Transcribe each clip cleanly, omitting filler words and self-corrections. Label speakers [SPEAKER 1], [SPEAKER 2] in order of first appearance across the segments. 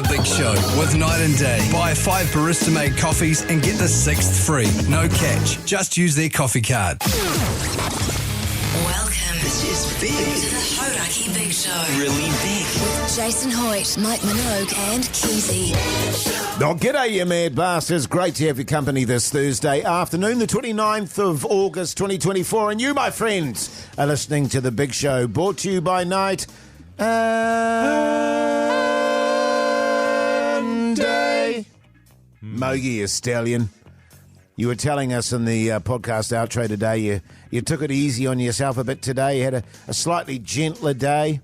[SPEAKER 1] The Big Show with Night and Day. Buy 5 barista-made coffees and get the 6th free. No catch. Just use their coffee card.
[SPEAKER 2] Welcome.
[SPEAKER 3] This is big.
[SPEAKER 2] To the Hauraki Big Show.
[SPEAKER 3] Really big.
[SPEAKER 2] With Jason Hoyt, Mike Minogue and Keyzie.
[SPEAKER 4] Oh, g'day, you mad bastards. Great to have your company this Thursday afternoon, the 29th of August 2024. And you, my friends, are listening to The Big Show, brought to you by Night and Day. Mogi Stallion. You were telling us in the podcast outro today you took it easy on yourself a bit today. You had a slightly gentler day.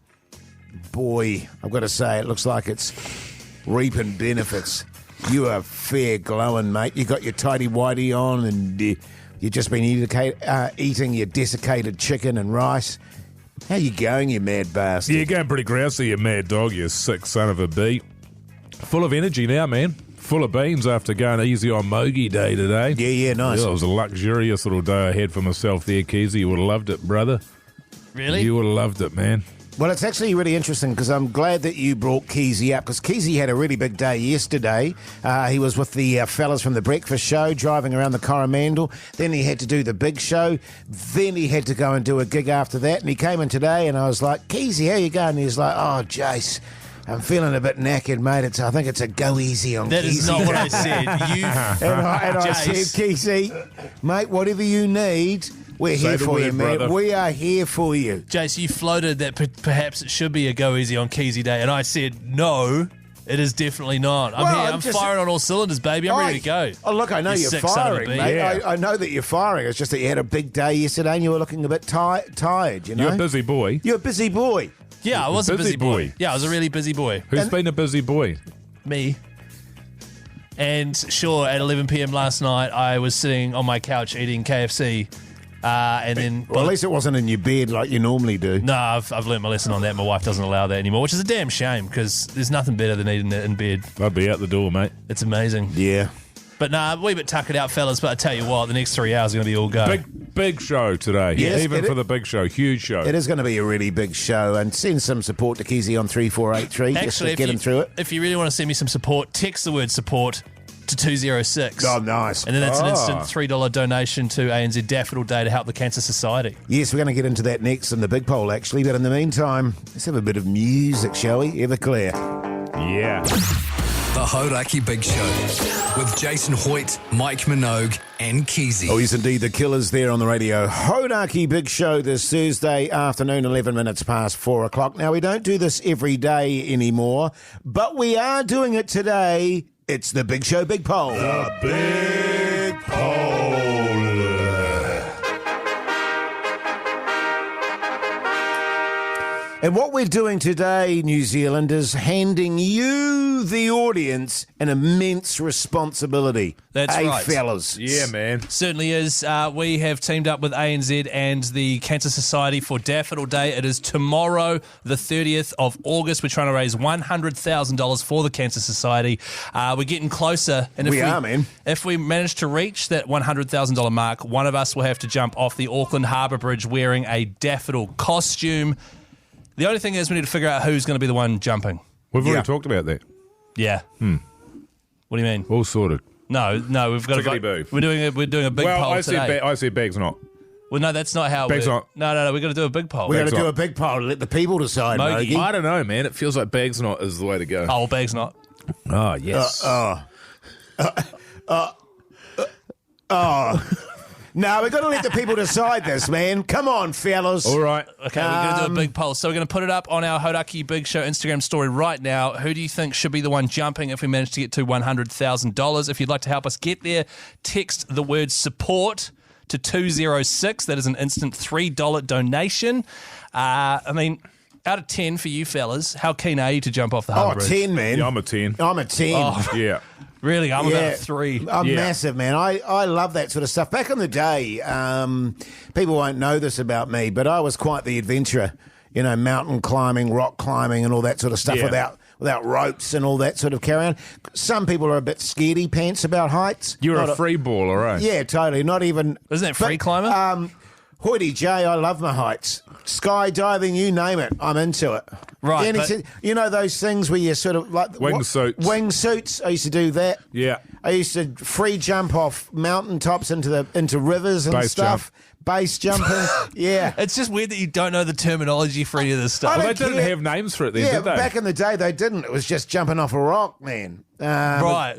[SPEAKER 4] Boy, I've got to say, it looks like it's reaping benefits. You are fair glowing, mate. You got your tighty-whitey on and you've just been eating your desiccated chicken and rice. How you going, you mad bastard?
[SPEAKER 5] Yeah, going pretty grousey, you mad dog, you sick son of a bee. Full of energy now, man. Full of beans after going easy on Mogi Day today.
[SPEAKER 4] Yeah, nice.
[SPEAKER 5] Yeah, it was a luxurious little day I had for myself there, Keyzie. You would have loved it, brother.
[SPEAKER 6] Really?
[SPEAKER 5] You would have loved it, man.
[SPEAKER 4] Well, it's actually really interesting because I'm glad that you brought Keyzie up because Keyzie had a really big day yesterday. He was with the fellas from the breakfast show driving around the Coromandel. Then he had to do the big show. Then he had to go and do a gig after that. And he came in today and I was like, Keyzie, how you going? And he's like, oh, Jase, I'm feeling a bit knackered, mate. I think it's a go easy on Keyzie.
[SPEAKER 6] That is not what I said.
[SPEAKER 4] I said, Keyzie, mate, whatever you need, we're here for you, mate.
[SPEAKER 5] Brother.
[SPEAKER 4] We are here for you.
[SPEAKER 6] Jase, you floated that perhaps it should be a go easy on Keyzie Day, and I said, no, it is definitely not. I'm firing on all cylinders, baby. I'm ready to go.
[SPEAKER 4] Oh, look, I know you're
[SPEAKER 6] sick son of a
[SPEAKER 4] firing,
[SPEAKER 6] bee.
[SPEAKER 4] mate.
[SPEAKER 5] Yeah.
[SPEAKER 4] I know that you're firing. It's just that you had a big day yesterday and you were looking a bit tired, you know?
[SPEAKER 5] You're a busy boy.
[SPEAKER 4] You're a busy boy.
[SPEAKER 6] Yeah, I was a busy boy.
[SPEAKER 5] boy.
[SPEAKER 6] Yeah, I was a really busy boy.
[SPEAKER 5] Who's been a busy boy?
[SPEAKER 6] Me. And sure, at 11 p.m. last night, I was sitting on my couch eating KFC. And then...
[SPEAKER 4] Well, at least it wasn't in your bed like you normally do.
[SPEAKER 6] No, I've learnt my lesson on that. My wife doesn't allow that anymore, which is a damn shame because there's nothing better than eating it in bed.
[SPEAKER 5] I'd be out the door, mate.
[SPEAKER 6] It's amazing.
[SPEAKER 4] Yeah.
[SPEAKER 6] But nah, a wee bit tuck it out, fellas. But I tell you what, the next 3 hours are going to be all go.
[SPEAKER 5] Big show today.
[SPEAKER 4] Yes,
[SPEAKER 5] Even for the big show. Huge show.
[SPEAKER 4] It is going to be a really big show. And send some support to Keyzie on 3483 just to get him through it.
[SPEAKER 6] If you really want to send me some support, text the word support to 206.
[SPEAKER 4] Oh, nice.
[SPEAKER 6] And then that's an instant $3 donation to ANZ Daffodil Day to help the Cancer Society.
[SPEAKER 4] Yes, we're going to get into that next in the big poll, actually. But in the meantime, let's have a bit of music, shall we? Everclear.
[SPEAKER 5] Yeah.
[SPEAKER 1] The Hauraki Big Show with Jason Hoyt, Mike Minogue and Keyzie.
[SPEAKER 4] Oh, yes, indeed. The Killers there on the radio. Hauraki Big Show this Thursday afternoon, 11 minutes past 4 o'clock. Now, we don't do this every day anymore, but we are doing it today. It's the Big Show Big Poll.
[SPEAKER 5] The big poll.
[SPEAKER 4] And what we're doing today, New Zealand, is handing you, the audience, an immense responsibility.
[SPEAKER 6] That's right.
[SPEAKER 4] fellas.
[SPEAKER 5] Yeah, man.
[SPEAKER 6] Certainly is. We have teamed up with ANZ and the Cancer Society for Daffodil Day. It is tomorrow, the 30th of August. We're trying to raise $100,000 for the Cancer Society. We're getting closer. And
[SPEAKER 4] We are, man.
[SPEAKER 6] If we manage to reach that $100,000 mark, one of us will have to jump off the Auckland Harbour Bridge wearing a daffodil costume. The only thing is we need to figure out who's going to be the one jumping.
[SPEAKER 5] We've already talked about that.
[SPEAKER 6] Yeah. What do you mean?
[SPEAKER 5] All sorted.
[SPEAKER 6] No, we've got to vote.
[SPEAKER 5] Chickadee-boo.
[SPEAKER 6] We're doing a big poll today.
[SPEAKER 5] I said Bag's not.
[SPEAKER 6] Well, no, that's not how it
[SPEAKER 5] Bag's
[SPEAKER 6] works.
[SPEAKER 5] not.
[SPEAKER 6] No, we've got to do a big poll.
[SPEAKER 4] We're going to
[SPEAKER 5] Bag's
[SPEAKER 4] do
[SPEAKER 5] not.
[SPEAKER 4] a big poll. Let the people decide,
[SPEAKER 6] Mogi.
[SPEAKER 4] Mogi.
[SPEAKER 5] I don't know, man. It feels like Bag's not is the way to go.
[SPEAKER 6] Oh, Bag's not.
[SPEAKER 5] Oh, yes.
[SPEAKER 4] No, we've got to let the people decide this, man. Come on, fellas.
[SPEAKER 5] All right.
[SPEAKER 6] Okay, we're going to do a big poll. So we're going to put it up on our Hauraki Big Show Instagram story right now. Who do you think should be the one jumping if we manage to get to $100,000? If you'd like to help us get there, text the word support to 206. That is an instant $3 donation. I mean, out of 10 for you fellas, how keen are you to jump off the Harbour Bridge?
[SPEAKER 4] 10, man.
[SPEAKER 5] Yeah, I'm a 10.
[SPEAKER 4] I'm a 10.
[SPEAKER 6] Oh.
[SPEAKER 5] Yeah.
[SPEAKER 6] Really? I'm about a 3.
[SPEAKER 4] I'm
[SPEAKER 5] Yeah.
[SPEAKER 4] massive, man. I love that sort of stuff. Back in the day, people won't know this about me, but I was quite the adventurer. You know, mountain climbing, rock climbing, and all that sort of stuff
[SPEAKER 5] Yeah.
[SPEAKER 4] without ropes and all that sort of carry on. Some people are a bit scaredy pants about heights.
[SPEAKER 5] You're
[SPEAKER 4] Not
[SPEAKER 5] a free baller, right?
[SPEAKER 4] Yeah, totally. Not even...
[SPEAKER 6] Isn't that free climber?
[SPEAKER 4] Hoity J, I love my heights. Skydiving, you name it, I'm into it.
[SPEAKER 6] Right,
[SPEAKER 4] You know those things where you sort of like...
[SPEAKER 5] Wingsuits.
[SPEAKER 4] Wingsuits, I used to do that.
[SPEAKER 5] Yeah.
[SPEAKER 4] I used to free jump off mountaintops into rivers and
[SPEAKER 5] Base
[SPEAKER 4] stuff. Base jumping, yeah.
[SPEAKER 6] It's just weird that you don't know the terminology for any of this stuff.
[SPEAKER 4] I
[SPEAKER 5] Well,
[SPEAKER 4] don't
[SPEAKER 5] they didn't
[SPEAKER 4] care.
[SPEAKER 5] have names for it then,
[SPEAKER 4] Yeah,
[SPEAKER 5] did they?
[SPEAKER 4] back in the day they didn't. It was just jumping off a rock, man.
[SPEAKER 6] Right.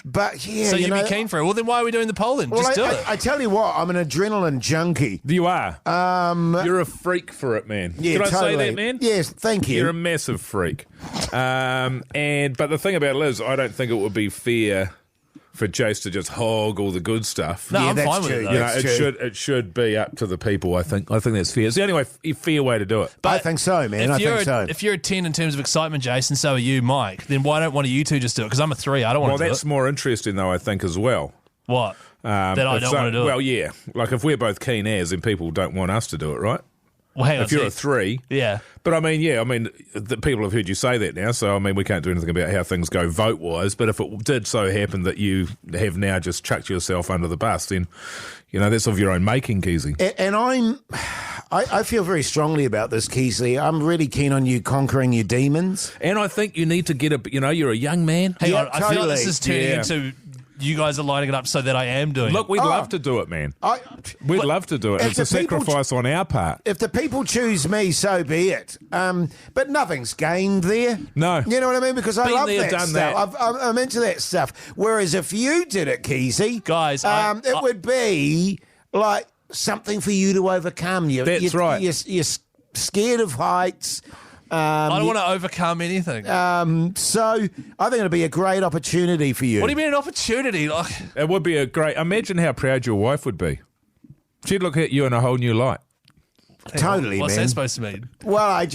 [SPEAKER 4] But yeah,
[SPEAKER 6] So
[SPEAKER 4] you
[SPEAKER 6] you'd
[SPEAKER 4] know,
[SPEAKER 6] be keen for it. Well, then why are we doing the poll then?
[SPEAKER 4] Well,
[SPEAKER 6] Just do it.
[SPEAKER 4] I tell you what, I'm an adrenaline junkie.
[SPEAKER 5] You are. You're a freak for it, man.
[SPEAKER 4] Yeah,
[SPEAKER 5] Can I
[SPEAKER 4] totally.
[SPEAKER 5] say that, man?
[SPEAKER 4] Yes, thank you.
[SPEAKER 5] You're a massive freak. But the thing about it is, I don't think it would be fair for Jase to just hog all the good stuff.
[SPEAKER 6] No,
[SPEAKER 4] Yeah,
[SPEAKER 6] I'm
[SPEAKER 4] that's
[SPEAKER 6] fine with
[SPEAKER 4] true.
[SPEAKER 6] it, though.
[SPEAKER 5] You know,
[SPEAKER 4] That's
[SPEAKER 5] it should be up to the people. I think that's fair. It's the only fair way to do it.
[SPEAKER 4] I think so, man. I think so.
[SPEAKER 6] If you're a 10 in terms of excitement, Jason, so are you, Mike, then why don't one of you two just do it? Because I'm a 3. I don't want
[SPEAKER 5] Well,
[SPEAKER 6] to do
[SPEAKER 5] that's
[SPEAKER 6] it.
[SPEAKER 5] more interesting, though, I think, as well.
[SPEAKER 6] What? That I
[SPEAKER 5] If
[SPEAKER 6] don't want to do
[SPEAKER 5] Well,
[SPEAKER 6] it.
[SPEAKER 5] yeah. Like, if we're both keen as, then people don't want us to do it, right?
[SPEAKER 6] Well, hang on.
[SPEAKER 5] If you're a
[SPEAKER 6] see.
[SPEAKER 5] 3...
[SPEAKER 6] Yeah.
[SPEAKER 5] But the people have heard you say that now, so we can't do anything about how things go vote-wise. But if it did so happen that you have now just chucked yourself under the bus, then, that's of your own making, Keyzie.
[SPEAKER 4] And I feel very strongly about this, Keyzie. I'm really keen on you conquering your demons.
[SPEAKER 5] And I think you need to get you're a young man.
[SPEAKER 6] Hang
[SPEAKER 4] Yeah,
[SPEAKER 6] on. I feel like
[SPEAKER 4] totally.
[SPEAKER 6] this is turning
[SPEAKER 5] Yeah.
[SPEAKER 6] into you guys are lining it up so that I am doing
[SPEAKER 5] Look,
[SPEAKER 6] it.
[SPEAKER 5] we'd love to do it, man. We'd love to do it.
[SPEAKER 4] If
[SPEAKER 5] It's a
[SPEAKER 4] the people-
[SPEAKER 5] sacrifice on our part.
[SPEAKER 4] If the people choose me, so be it. But nothing's gained there.
[SPEAKER 5] No.
[SPEAKER 4] You know what I mean? Because I
[SPEAKER 5] Been
[SPEAKER 4] love
[SPEAKER 5] there,
[SPEAKER 4] that
[SPEAKER 5] done
[SPEAKER 4] stuff.
[SPEAKER 5] that.
[SPEAKER 4] I'm into that stuff. Whereas if you did it, Keyzie,
[SPEAKER 6] Guys,
[SPEAKER 4] it would be like something for you to overcome.
[SPEAKER 5] That's right.
[SPEAKER 4] You're scared of heights.
[SPEAKER 6] I don't want to overcome anything.
[SPEAKER 4] So I think it'll be a great opportunity for you.
[SPEAKER 6] What do you mean an opportunity? Like,
[SPEAKER 5] It would be a great... Imagine how proud your wife would be. She'd look at you in a whole new light.
[SPEAKER 4] Totally,
[SPEAKER 6] what's
[SPEAKER 4] man.
[SPEAKER 6] that supposed to mean?
[SPEAKER 4] Well,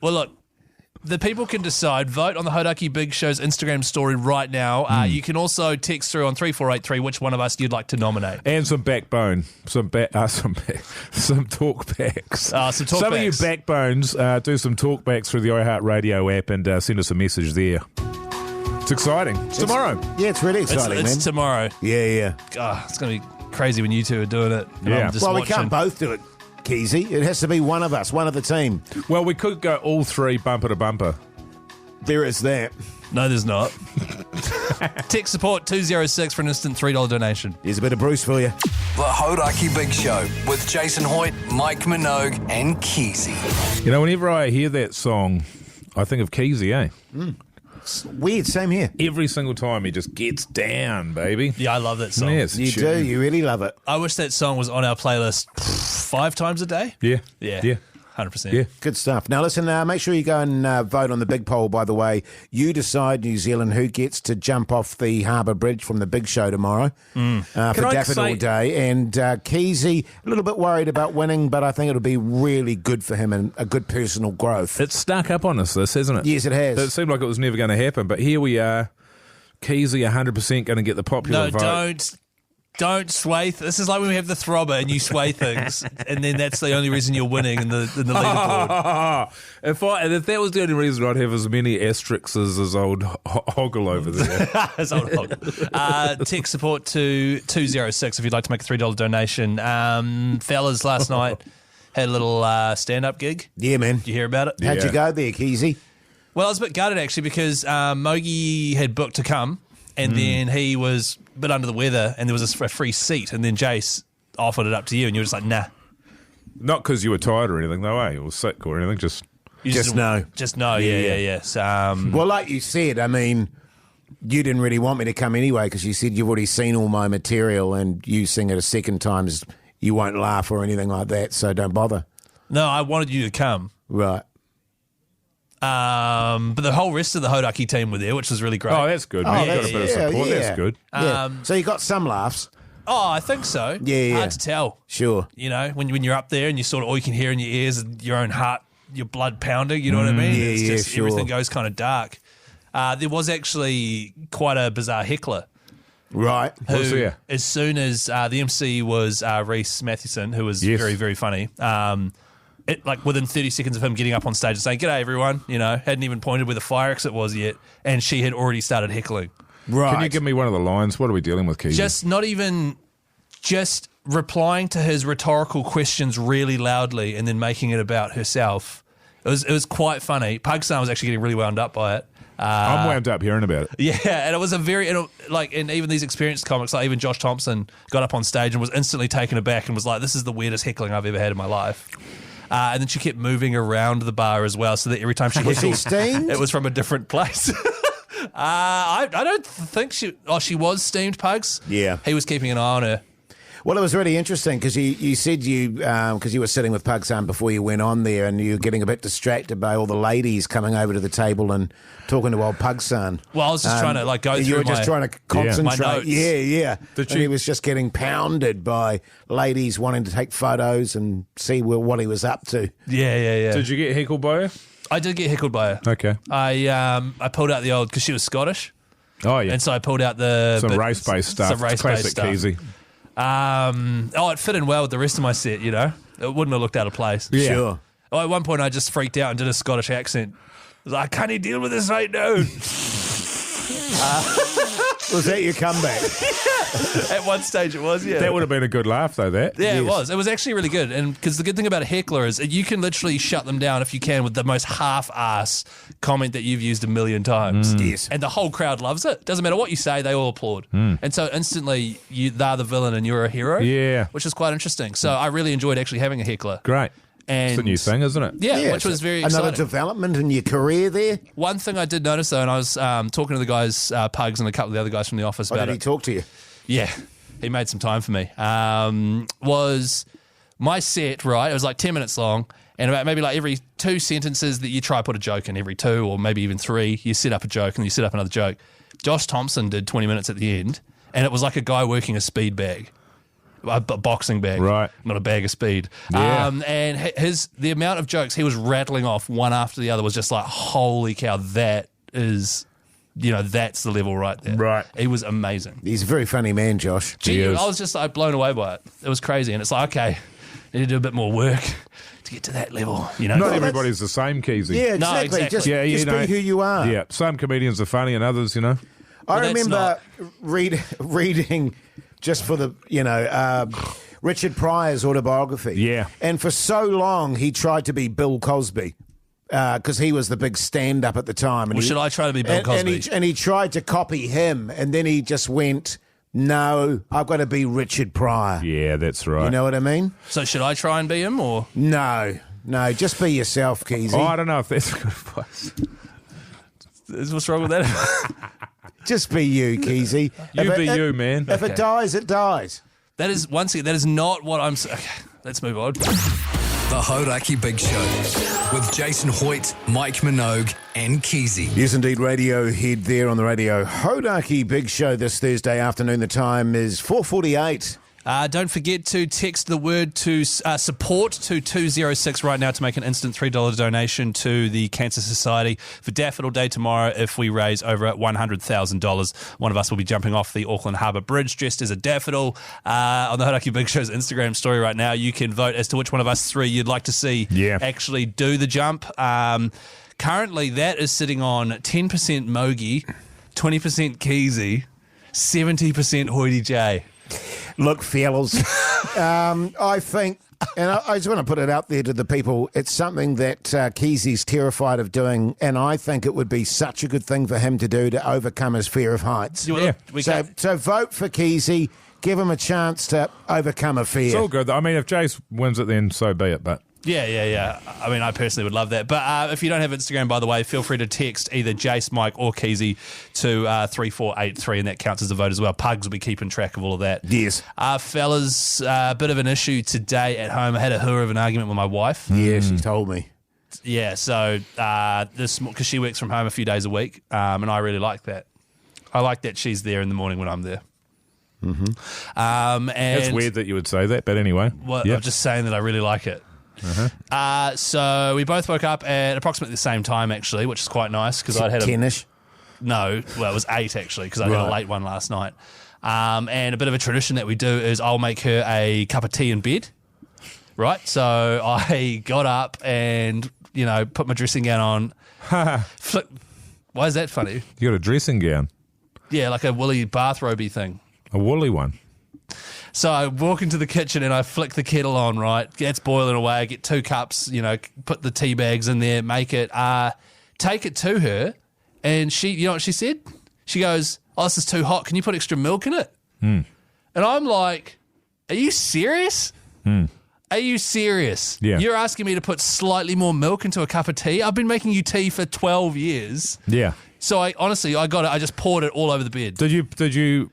[SPEAKER 6] Well, look, the people can decide. Vote on the Hauraki Big Show's Instagram story right now. You can also text through on 3483 which one of us you'd like to nominate.
[SPEAKER 5] And some backbone. Some talk backs.
[SPEAKER 6] Some talk
[SPEAKER 5] Some of
[SPEAKER 6] backs.
[SPEAKER 5] you backbones, do some talk backs through the iHeartRadio app and send us a message there. It's exciting. It's tomorrow.
[SPEAKER 4] yeah, it's really exciting,
[SPEAKER 6] It's
[SPEAKER 4] man.
[SPEAKER 6] tomorrow.
[SPEAKER 4] Yeah.
[SPEAKER 6] It's going to be crazy when you two are doing it. And
[SPEAKER 5] Yeah.
[SPEAKER 6] I'm just
[SPEAKER 4] Well, we
[SPEAKER 6] watching.
[SPEAKER 4] can't both do it, Keyzie. It has to be one of us, one of the team.
[SPEAKER 5] Well, we could go all 3 bumper to bumper.
[SPEAKER 4] There is that.
[SPEAKER 6] No, there's not. Text support 206 for an instant $3 donation.
[SPEAKER 4] Here's a bit of Bruce for you.
[SPEAKER 1] The Hauraki Big Show with Jason Hoyt, Mike Minogue, and Keyzie.
[SPEAKER 5] Whenever I hear that song, I think of Keyzie, eh?
[SPEAKER 4] Weird, same here.
[SPEAKER 5] Every single time he just gets down, baby.
[SPEAKER 6] Yeah, I love that song.
[SPEAKER 5] Yes,
[SPEAKER 4] You
[SPEAKER 5] tune.
[SPEAKER 4] do, you really love it.
[SPEAKER 6] I wish that song was on our playlist 5 times a day.
[SPEAKER 5] Yeah.
[SPEAKER 6] Yeah. 100%.
[SPEAKER 5] Yeah.
[SPEAKER 4] Good stuff. Now, listen, make sure you go and vote on the big poll, by the way. You decide, New Zealand, who gets to jump off the Harbour Bridge from the big show tomorrow for
[SPEAKER 5] Can I
[SPEAKER 4] Daffodil
[SPEAKER 5] say-
[SPEAKER 4] Day. And Keyzie, a little bit worried about winning, but I think it'll be really good for him and a good personal growth.
[SPEAKER 5] It's stuck up on us, this, hasn't it?
[SPEAKER 4] Yes, it has.
[SPEAKER 5] It seemed like it was never going to happen, but here we are. Keyzie 100% going to get the popular
[SPEAKER 6] No,
[SPEAKER 5] vote.
[SPEAKER 6] don't sway. This is like when we have the throbber and you sway things, and then that's the only reason you're winning in the leaderboard.
[SPEAKER 5] If that was the only reason, I'd have as many asterisks as old Hoggle over there.
[SPEAKER 6] That's old hog. Text support to 206 if you'd like to make a $3 donation. Fellas, last night had a little stand-up gig.
[SPEAKER 4] Yeah, man.
[SPEAKER 6] Did you hear about it?
[SPEAKER 4] How'd
[SPEAKER 5] Yeah.
[SPEAKER 4] you go there, Keyzie?
[SPEAKER 6] Well, I was a bit gutted actually because Mogi had booked to come, and then he was a bit under the weather, and there was a free seat, and then Jase offered it up to you, and you were just like, nah.
[SPEAKER 5] Not because you were tired or anything, though, eh? Or sick or anything, just...
[SPEAKER 6] You
[SPEAKER 4] Just no.
[SPEAKER 6] Just no, yeah.
[SPEAKER 4] Well, like you said, I mean, you didn't really want me to come anyway because you said you've already seen all my material and you sing it a second time, you won't laugh or anything like that, so don't bother.
[SPEAKER 6] No, I wanted you to come.
[SPEAKER 4] Right.
[SPEAKER 6] But the whole rest of the Hauraki team were there, which was really great.
[SPEAKER 5] Oh, that's good.
[SPEAKER 4] Oh,
[SPEAKER 5] You've got a bit of support. That's good.
[SPEAKER 4] Yeah. So you got some laughs.
[SPEAKER 6] Oh, I think so.
[SPEAKER 4] Yeah.
[SPEAKER 6] Hard to tell.
[SPEAKER 4] Sure.
[SPEAKER 6] You know, when you're up there and you sort of all you can hear in your ears is your own heart, your blood pounding, you know what I mean?
[SPEAKER 4] Yeah,
[SPEAKER 6] It's
[SPEAKER 4] yeah,
[SPEAKER 6] just
[SPEAKER 4] sure.
[SPEAKER 6] everything goes kind of dark. There was actually quite a bizarre heckler.
[SPEAKER 4] Right.
[SPEAKER 5] Who's
[SPEAKER 6] Who,
[SPEAKER 5] there?
[SPEAKER 6] as soon as the MC was Reese Mathewson, who was
[SPEAKER 5] Yes.
[SPEAKER 6] very, very funny, like within 30 seconds of him getting up on stage and saying, "G'day, everyone," hadn't even pointed where the fire exit was yet, and she had already started heckling.
[SPEAKER 4] Right.
[SPEAKER 5] Can you give me one of the lines? What are we dealing with, Keyzie?
[SPEAKER 6] Just not even just replying to his rhetorical questions really loudly and then making it about herself. It was quite funny. Pugson was actually getting really wound up by it.
[SPEAKER 5] I'm wound up hearing about it.
[SPEAKER 6] Yeah, and it was and even these experienced comics, like even Josh Thompson, got up on stage and was instantly taken aback and was like, "This is the weirdest heckling I've ever had in my life." And then she kept moving around the bar as well, so that every time she
[SPEAKER 4] Was she
[SPEAKER 6] heckled,
[SPEAKER 4] steamed?
[SPEAKER 6] it was from a different place. I don't think she. Oh, she was steamed, Pugs.
[SPEAKER 4] Yeah.
[SPEAKER 6] He was keeping an eye on her.
[SPEAKER 4] Well, it was really interesting because you said because you were sitting with Pugson before you went on there, and you were getting a bit distracted by all the ladies coming over to the table and talking to old Pugson.
[SPEAKER 6] Well, I was just trying to go through.
[SPEAKER 4] You were just trying to concentrate.
[SPEAKER 6] My notes.
[SPEAKER 4] Yeah.
[SPEAKER 5] Did
[SPEAKER 4] and he was just getting pounded by ladies wanting to take photos and see what he was up to.
[SPEAKER 6] Yeah.
[SPEAKER 5] Did you get heckled by her?
[SPEAKER 6] I did get heckled by her.
[SPEAKER 5] Okay.
[SPEAKER 6] I pulled out the old because she was Scottish.
[SPEAKER 5] Oh, yeah.
[SPEAKER 6] And so I pulled out the
[SPEAKER 5] Some race-based stuff.
[SPEAKER 6] Some race-based
[SPEAKER 5] Classic
[SPEAKER 6] stuff.
[SPEAKER 5] Keyzie.
[SPEAKER 6] It fit in well with the rest of my set, you know. It wouldn't have looked out of place.
[SPEAKER 5] Yeah.
[SPEAKER 4] Sure.
[SPEAKER 6] Oh, at one point I just freaked out and did a Scottish accent. I was like, "Can you deal with this right now?"
[SPEAKER 4] Was that your comeback?
[SPEAKER 6] At one stage it was, yeah.
[SPEAKER 5] That would have been a good laugh, though, that.
[SPEAKER 6] Yeah,
[SPEAKER 4] Yes.
[SPEAKER 6] it was. It was actually really good. And because the good thing about a heckler is you can literally shut them down if you can with the most half-ass comment that you've used a million times.
[SPEAKER 4] Yes.
[SPEAKER 6] And the whole crowd loves it. Doesn't matter what you say, they all applaud. And so instantly they're the villain and you're a hero.
[SPEAKER 5] Yeah.
[SPEAKER 6] Which is quite interesting. So I really enjoyed actually having a heckler.
[SPEAKER 5] Great.
[SPEAKER 6] And
[SPEAKER 5] It's a new thing, isn't it?
[SPEAKER 6] Yeah, which was very
[SPEAKER 4] Another
[SPEAKER 6] exciting.
[SPEAKER 4] development in your career there?
[SPEAKER 6] One thing I did notice, though, and I was talking to the guys, Pugs, and a couple of the other guys from the office
[SPEAKER 4] Or
[SPEAKER 6] about
[SPEAKER 4] did he
[SPEAKER 6] it.
[SPEAKER 4] talk to you?
[SPEAKER 6] Yeah, he made some time for me. Was my set, right? It was like 10 minutes long, and about maybe like every 2 sentences that you try to put a joke in, every 2 or maybe even 3, you set up a joke and you set up another joke. Josh Thompson did 20 minutes at the end, and it was like a guy working a speed bag. A boxing bag,
[SPEAKER 5] Right.
[SPEAKER 6] Not a bag of speed.
[SPEAKER 5] Yeah.
[SPEAKER 6] And the amount of jokes he was rattling off one after the other was just like, holy cow, that is, that's the level right there.
[SPEAKER 5] Right.
[SPEAKER 6] He was amazing.
[SPEAKER 4] He's a very funny man, Josh.
[SPEAKER 5] He is.
[SPEAKER 6] I was just like blown away by it. It was crazy, and it's like, okay, need to do a bit more work to get to that level.
[SPEAKER 5] Not everybody's the same, Keyzie.
[SPEAKER 4] Yeah,
[SPEAKER 6] No,
[SPEAKER 4] exactly.
[SPEAKER 6] exactly.
[SPEAKER 4] Just be who you are.
[SPEAKER 5] Yeah, some comedians are funny and others,
[SPEAKER 4] I
[SPEAKER 6] Well, that's
[SPEAKER 4] remember reading just for the, Richard Pryor's autobiography.
[SPEAKER 5] Yeah.
[SPEAKER 4] And for so long, he tried to be Bill Cosby because he was the big stand-up at the time. And
[SPEAKER 6] Well, should I try to be Bill Cosby?
[SPEAKER 4] And he tried to copy him, and then he just went, no, I've got to be Richard Pryor.
[SPEAKER 5] Yeah, that's right.
[SPEAKER 4] You know what I mean?
[SPEAKER 6] So should I try and be him, or
[SPEAKER 4] No, just be yourself, Keyzie.
[SPEAKER 5] I don't know if that's a good advice.
[SPEAKER 6] what's wrong with that?
[SPEAKER 4] Just be you, Keyzie.
[SPEAKER 5] You be you, man.
[SPEAKER 4] If it dies, it dies.
[SPEAKER 6] That is not what I'm. Okay, let's move on.
[SPEAKER 1] The Hauraki Big Show with Jason Hoyt, Mike Minogue, and Keyzie.
[SPEAKER 4] Yes, indeed, Radiohead there on the radio. Hauraki Big Show this Thursday afternoon. The time is 4:48.
[SPEAKER 6] Don't forget to text the word to support to 206 right now to make an instant $3 donation to the Cancer Society for Daffodil Day tomorrow. If we raise over $100,000, one of us will be jumping off the Auckland Harbour Bridge dressed as a daffodil. On the Hauraki Big Show's Instagram story right now, you can vote as to which one of us 3 you'd like to see actually do the jump. Currently, that is sitting on 10% Mogi, 20% Keyzie, 70% Hoity J.
[SPEAKER 4] Look, fellas, I think, and I just want to put it out there to the people, it's something that Keyzie's terrified of doing, and I think it would be such a good thing for him to do to overcome his fear of heights.
[SPEAKER 6] Yeah.
[SPEAKER 4] So vote for Keyzie, give him a chance to overcome a fear.
[SPEAKER 5] It's all good. I mean, if Jase wins it, then so be it. But
[SPEAKER 6] Yeah. I mean, I personally would love that. But if you don't have Instagram, by the way, feel free to text either Jase, Mike, or Keyzie to 3483, and that counts as a vote as well. Pugs will be keeping track of all of that.
[SPEAKER 4] Yes.
[SPEAKER 6] Fellas, a bit of an issue today at home. I had a hooer of an argument with my wife.
[SPEAKER 4] Yeah, she told me.
[SPEAKER 6] Yeah, so because she works from home a few days a week, and I really like that. I like that she's there in the morning when I'm there.
[SPEAKER 4] Mm-hmm.
[SPEAKER 6] And
[SPEAKER 5] it's weird that you would say that. But anyway,
[SPEAKER 6] Well, I'm just saying that I really like it. So we both woke up at approximately the same time, actually, which is quite nice because I'd had
[SPEAKER 4] 10-ish.
[SPEAKER 6] No, well, it was 8 actually because I had a
[SPEAKER 4] Right.
[SPEAKER 6] late one last night. And a bit of a tradition that we do is I'll make her a cup of tea in bed. Right, so I got up and put my dressing gown on. Why is that funny?
[SPEAKER 5] You got a dressing gown,
[SPEAKER 6] Yeah, like a woolly bathrobe-y thing.
[SPEAKER 5] a woolly one.
[SPEAKER 6] So I walk into the kitchen and I flick the kettle on, right? It's boiling away. I get 2 cups, put the tea bags in there, make it, take it to her. And she, you know what she said? She goes, "Oh, this is too hot. Can you put extra milk in it?" And I'm like, "Are you serious? Are you serious?
[SPEAKER 5] Yeah.
[SPEAKER 6] You're asking me to put slightly more milk into a cup of tea? I've been making you tea for 12 years.
[SPEAKER 5] Yeah.
[SPEAKER 6] So I got it. I just poured it all over the bed.
[SPEAKER 5] Did you?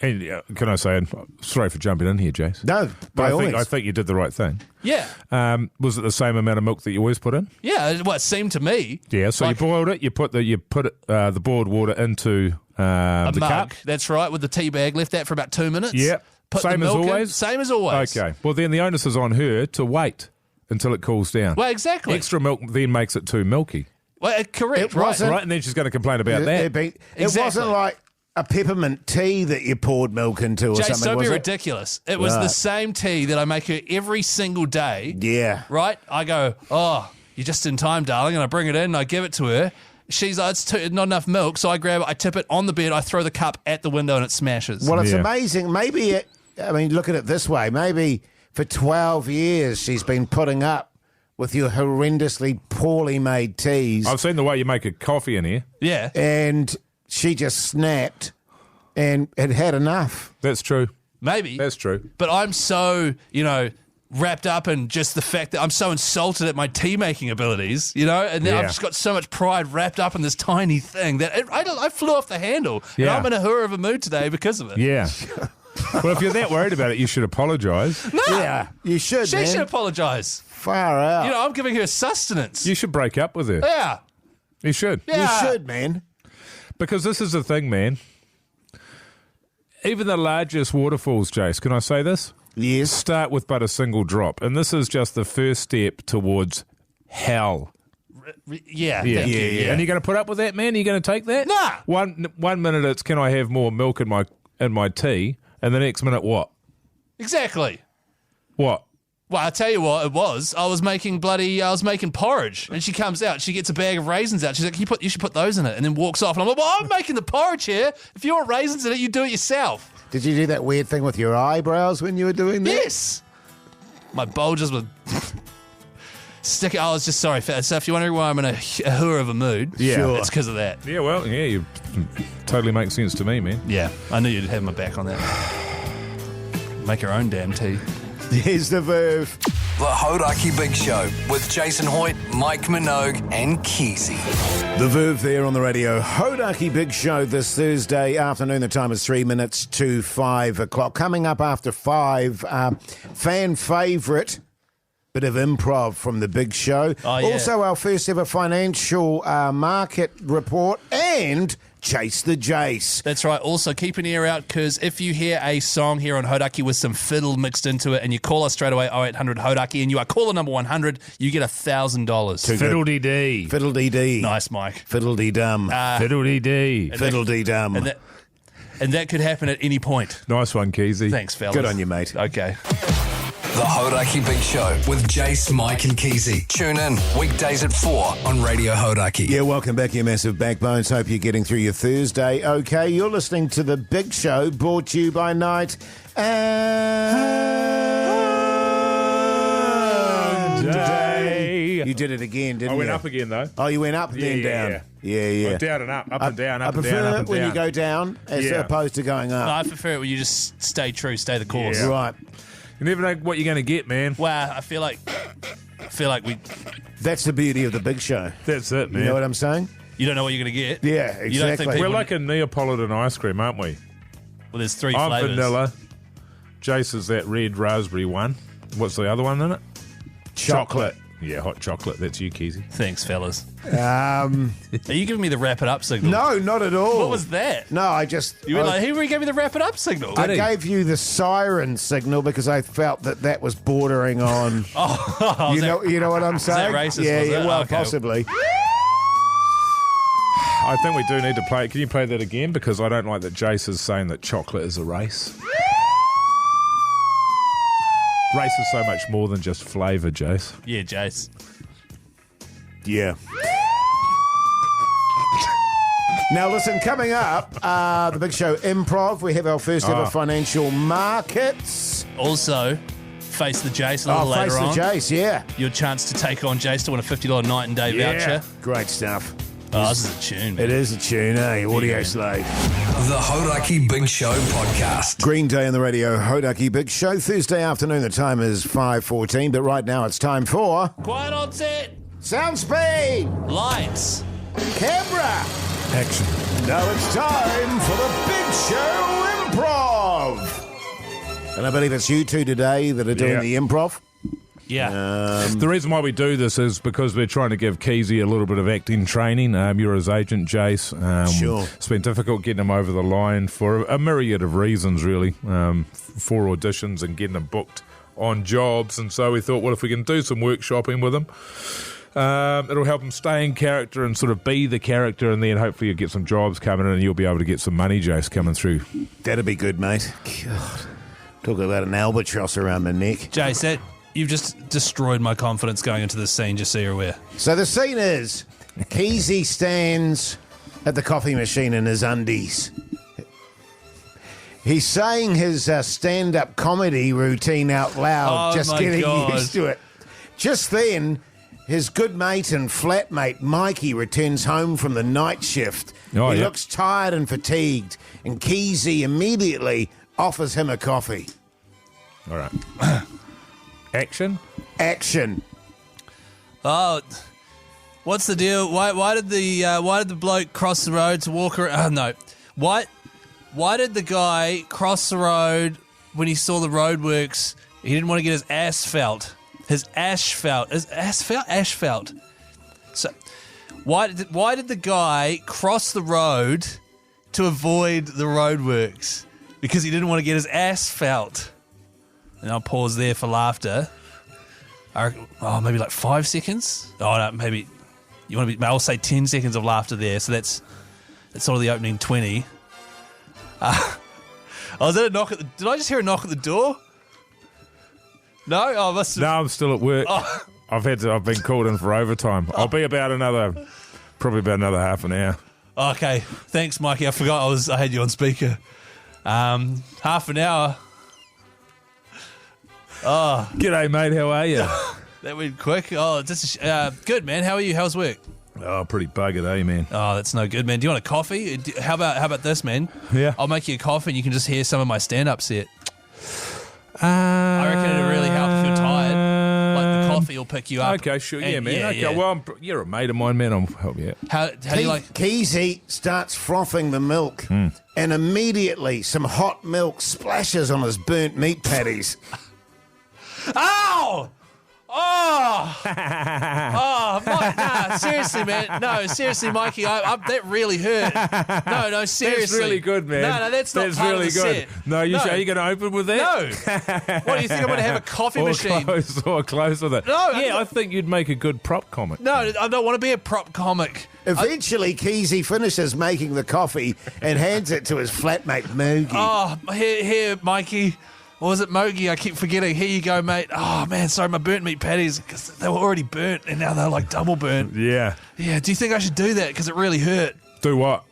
[SPEAKER 5] And can I say? Sorry for jumping in here, Jase.
[SPEAKER 4] No, by all means.
[SPEAKER 5] I think you did the right thing.
[SPEAKER 6] Yeah.
[SPEAKER 5] Was it the same amount of milk that you always put in?
[SPEAKER 6] Yeah, well, it seemed to me.
[SPEAKER 5] Yeah. So you boiled it. You put the boiled water into the
[SPEAKER 6] mug.
[SPEAKER 5] cup.
[SPEAKER 6] That's right, with the tea bag. Left that for about 2 minutes.
[SPEAKER 5] Yeah.
[SPEAKER 6] Put
[SPEAKER 5] Same
[SPEAKER 6] the
[SPEAKER 5] as
[SPEAKER 6] milk in.
[SPEAKER 5] always?
[SPEAKER 6] Same as always.
[SPEAKER 5] Okay. Well, then the onus is on her to wait until it cools down.
[SPEAKER 6] Well, exactly.
[SPEAKER 5] Extra milk then makes it too milky.
[SPEAKER 6] Well, correct.
[SPEAKER 4] It
[SPEAKER 6] right.
[SPEAKER 4] wasn't-
[SPEAKER 5] Right, and then she's going to complain about that.
[SPEAKER 4] It
[SPEAKER 6] Exactly.
[SPEAKER 4] wasn't like a peppermint tea that you poured milk into or
[SPEAKER 6] Jase,
[SPEAKER 4] something,
[SPEAKER 6] don't
[SPEAKER 4] was
[SPEAKER 6] be
[SPEAKER 4] it?
[SPEAKER 6] ridiculous. It was the same tea that I make her every single day.
[SPEAKER 4] Yeah.
[SPEAKER 6] Right? I go, "Oh, you're just in time, darling," and I bring it in and I give it to her. She's like, "It's not enough milk," so I grab it, I tip it on the bed, I throw the cup at the window and it smashes.
[SPEAKER 4] Well, it's
[SPEAKER 5] Yeah.
[SPEAKER 4] amazing. Maybe, look at it this way. Maybe for 12 years she's been putting up with your horrendously poorly made teas,
[SPEAKER 5] I've seen the way you make a coffee in here.
[SPEAKER 6] Yeah.
[SPEAKER 4] and she just snapped and had enough.
[SPEAKER 5] That's true.
[SPEAKER 6] Maybe.
[SPEAKER 5] That's true.
[SPEAKER 6] But I'm so, wrapped up in just the fact that I'm so insulted at my tea making abilities, and then
[SPEAKER 5] Yeah.
[SPEAKER 6] I've just got so much pride wrapped up in this tiny thing that I flew off the handle. And
[SPEAKER 5] Yeah.
[SPEAKER 6] I'm in a hurrah of a mood today because of it.
[SPEAKER 5] Yeah. Well, if you're that worried about it, you should apologise.
[SPEAKER 6] No,
[SPEAKER 4] Yeah, you should,
[SPEAKER 6] she
[SPEAKER 4] man.
[SPEAKER 6] should apologise.
[SPEAKER 4] Far out.
[SPEAKER 6] I'm giving her sustenance.
[SPEAKER 5] You should break up with her.
[SPEAKER 6] Yeah.
[SPEAKER 5] You should.
[SPEAKER 4] You
[SPEAKER 6] Yeah.
[SPEAKER 4] should, man.
[SPEAKER 5] Because this is the thing, man. Even the largest waterfalls, Jase, can I say this?
[SPEAKER 4] Yes.
[SPEAKER 5] Start with but a single drop. And this is just the first step towards hell.
[SPEAKER 6] Yeah. Thank you, yeah.
[SPEAKER 5] And you're going to put up with that, man? Are you going to take that?
[SPEAKER 6] Nah.
[SPEAKER 5] One minute it's, can I have more milk in my tea? And the next minute, what?
[SPEAKER 6] Exactly.
[SPEAKER 5] What?
[SPEAKER 6] Well, I'll tell you what it was. I was making porridge, and she comes out. She gets a bag of raisins out. She's like, you should put those in it, and then walks off. And I'm like, well, I'm making the porridge here. If you want raisins in it, you do it yourself.
[SPEAKER 4] Did you do that weird thing with your eyebrows when you were doing that?
[SPEAKER 6] Yes. My bulges were sticking. I was just sorry. So if you're wondering why I'm in a hurrah of a mood,
[SPEAKER 5] Yeah. Sure.
[SPEAKER 6] it's because of that.
[SPEAKER 5] Yeah, well, yeah, you totally makes sense to me, man.
[SPEAKER 6] Yeah, I knew you'd have my back on that. Make your own damn tea.
[SPEAKER 4] Here's the verve.
[SPEAKER 1] The Hauraki Big Show with Jason Hoyt, Mike Minogue, and Keyzie.
[SPEAKER 4] The Verve there on the radio. Hauraki Big Show this Thursday afternoon. The time is 3 minutes to 5 o'clock. Coming up after 5, fan favourite bit of improv from the Big Show.
[SPEAKER 6] Oh, yeah.
[SPEAKER 4] Also our first ever financial market report and Chase the Jase.
[SPEAKER 6] That's right. Also, keep an ear out because if you hear a song here on Hauraki with some fiddle mixed into it and you call us straight away 0800 Hauraki and you are caller number 100, you get $1,000.
[SPEAKER 5] Fiddle-dee-dee.
[SPEAKER 4] Fiddle-dee-dee.
[SPEAKER 6] Nice, Mike.
[SPEAKER 4] Fiddle-dee-dum.
[SPEAKER 5] Fiddle-dee-dee.
[SPEAKER 4] Fiddle-dee-dum.
[SPEAKER 6] And that could happen at any point.
[SPEAKER 5] Nice one, Keyzie.
[SPEAKER 6] Thanks, fellas.
[SPEAKER 4] Good on you, mate.
[SPEAKER 6] Okay.
[SPEAKER 1] The Hauraki Big Show with Jase, Mike, and Keyzie. Tune in weekdays at 4 on Radio Hauraki.
[SPEAKER 4] Yeah, welcome back, you massive backbones. Hope you're getting through your Thursday. Okay, you're listening to The Big Show, brought to you by Night and Day. You did it again, didn't you?
[SPEAKER 5] I went up again, though.
[SPEAKER 4] Oh, you went up and then down. Yeah.
[SPEAKER 5] Oh, down and up and down,
[SPEAKER 4] I
[SPEAKER 5] up and
[SPEAKER 4] prefer
[SPEAKER 5] down, up
[SPEAKER 4] it
[SPEAKER 5] and
[SPEAKER 4] when
[SPEAKER 5] down.
[SPEAKER 4] you go down as
[SPEAKER 5] Yeah.
[SPEAKER 4] opposed to going up.
[SPEAKER 6] No, I prefer it when you just stay true, stay the course.
[SPEAKER 5] Yeah.
[SPEAKER 4] Right.
[SPEAKER 5] You never know what you're going to get, man.
[SPEAKER 6] Wow, I feel like we.
[SPEAKER 4] That's the beauty of The Big Show.
[SPEAKER 5] That's it, man.
[SPEAKER 4] You know what I'm saying?
[SPEAKER 6] You don't know what you're going to get.
[SPEAKER 4] Yeah,
[SPEAKER 6] You don't think
[SPEAKER 4] exactly.
[SPEAKER 6] people,
[SPEAKER 5] We're like a Neapolitan ice cream, aren't we?
[SPEAKER 6] well, there's 3
[SPEAKER 5] I'm
[SPEAKER 6] flavors.
[SPEAKER 5] vanilla. Jace is that red raspberry one. What's the other one in it?
[SPEAKER 4] Chocolate.
[SPEAKER 5] Yeah, hot chocolate. That's you, Keyzie.
[SPEAKER 6] Thanks, fellas.
[SPEAKER 4] No,
[SPEAKER 6] Are you giving me the wrap it up signal?
[SPEAKER 4] not at all.
[SPEAKER 6] What was that?
[SPEAKER 4] No, I just...
[SPEAKER 6] You were like, who gave me the wrap it up signal?
[SPEAKER 4] I gave you the siren signal because I felt that was bordering on...
[SPEAKER 6] Oh,
[SPEAKER 4] you know what I'm saying?
[SPEAKER 6] that racist,
[SPEAKER 4] Yeah,
[SPEAKER 6] was
[SPEAKER 4] yeah,
[SPEAKER 6] it?
[SPEAKER 4] well,
[SPEAKER 6] Okay.
[SPEAKER 4] possibly.
[SPEAKER 5] I think we do need to play it. Can you play that again? Because I don't like that Jace is saying that chocolate is a race. Race is so much more than just flavour, Jace.
[SPEAKER 6] Yeah, Jase.
[SPEAKER 4] Yeah. Now, listen, coming up, the Big Show Improv. We have our first ever financial markets.
[SPEAKER 6] Also, face the Jase a little later
[SPEAKER 4] face
[SPEAKER 6] on.
[SPEAKER 4] the Jase, yeah.
[SPEAKER 6] Your chance to take on Jase to win a $50 night and day voucher.
[SPEAKER 4] Great stuff.
[SPEAKER 6] Oh, this is a tune, man.
[SPEAKER 4] It is a tune, eh? Audio slave.
[SPEAKER 1] The Hauraki Big Show podcast.
[SPEAKER 4] Green Day in the radio, Hauraki Big Show. Thursday afternoon, the time is 5:14, but right now it's time for...
[SPEAKER 6] Quiet on set.
[SPEAKER 4] Sound speed!
[SPEAKER 6] Lights.
[SPEAKER 4] Camera!
[SPEAKER 5] Action.
[SPEAKER 4] Now it's time for the Big Show Improv! And I believe it's you two today that are doing the improv.
[SPEAKER 6] Yeah.
[SPEAKER 5] The reason why we do this is because we're trying to give Keyzie a little bit of acting training. You're his agent, Jase.
[SPEAKER 4] Sure.
[SPEAKER 5] It's been difficult getting him over the line for a myriad of reasons, really, for auditions and getting him booked on jobs. And so we thought, well, if we can do some workshopping with him, it'll help him stay in character and sort of be the character, and then hopefully you'll get some jobs coming in and you'll be able to get some money, Jase, coming through.
[SPEAKER 4] That'd be good, mate. God. Talk about an albatross around the neck.
[SPEAKER 6] Jase, you've just destroyed my confidence going into this scene, just so you're aware.
[SPEAKER 4] So the scene is, Keyzie stands at the coffee machine in his undies. He's saying his stand-up comedy routine out loud, just getting used to it. Just then, his good mate and flatmate, Mikey, returns home from the night shift. He looks tired and fatigued, and Keyzie immediately offers him a coffee.
[SPEAKER 5] All right. Action.
[SPEAKER 6] Oh, what's the deal? Why did the bloke cross the road to walk around? No, why did the guy cross the road when he saw the roadworks? He didn't want to get his asphalt. Asphalt. So, why did the guy cross the road to avoid the roadworks? Because he didn't want to get his asphalt. And I'll pause there for laughter. Maybe like 5 seconds. Oh no, maybe you want to be. I'll say 10 seconds of laughter there. So that's sort of the opening 20. Was that a knock at the? Did I just hear a knock at the door? No, I must have.
[SPEAKER 5] No, I'm still at work.
[SPEAKER 6] Oh.
[SPEAKER 5] I've been called in for overtime. I'll be probably about another half an hour.
[SPEAKER 6] Okay, thanks, Mikey. I forgot I had you on speaker. Half an hour. Oh,
[SPEAKER 5] g'day, mate. How are you?
[SPEAKER 6] That went quick. Oh, just good, man. How are you? How's work?
[SPEAKER 5] Oh, pretty buggered, man.
[SPEAKER 6] Oh, that's no good, man. Do you want a coffee? How about this, man?
[SPEAKER 5] Yeah.
[SPEAKER 6] I'll make you a coffee and you can just hear some of my stand-up set. I reckon it'll really help if you're tired. Like the coffee will pick you up.
[SPEAKER 5] Okay, sure. Yeah,
[SPEAKER 6] And-
[SPEAKER 5] man.
[SPEAKER 6] yeah,
[SPEAKER 5] Okay,
[SPEAKER 6] yeah.
[SPEAKER 5] well, you're a mate of mine, man. I'll help you out.
[SPEAKER 6] How do you like?
[SPEAKER 4] Keyzie starts frothing the milk, and immediately some hot milk splashes on his burnt meat patties.
[SPEAKER 6] Ow! Oh! Seriously, man. No, seriously, Mikey, that really hurt. No, seriously.
[SPEAKER 5] That's really good, man.
[SPEAKER 6] No, that's not part
[SPEAKER 5] really
[SPEAKER 6] of the
[SPEAKER 5] good.
[SPEAKER 6] set.
[SPEAKER 5] No, are you going to open with that?
[SPEAKER 6] No. What do you think? I'm going to have a coffee machine?
[SPEAKER 5] Close with it.
[SPEAKER 6] No,
[SPEAKER 5] yeah, I think you'd make a good prop comic.
[SPEAKER 6] No, I don't want to be a prop comic.
[SPEAKER 4] Eventually, Keyzie finishes making the coffee and hands it to his flatmate, Moogie.
[SPEAKER 6] Oh, here, Mikey. Or was it Mogi? I keep forgetting. Here you go, mate. Oh, man, sorry, my burnt meat patties, because they were already burnt, and now they're like double burnt.
[SPEAKER 5] Yeah.
[SPEAKER 6] Yeah, do you think I should do that? Because it really hurt.
[SPEAKER 5] Do what?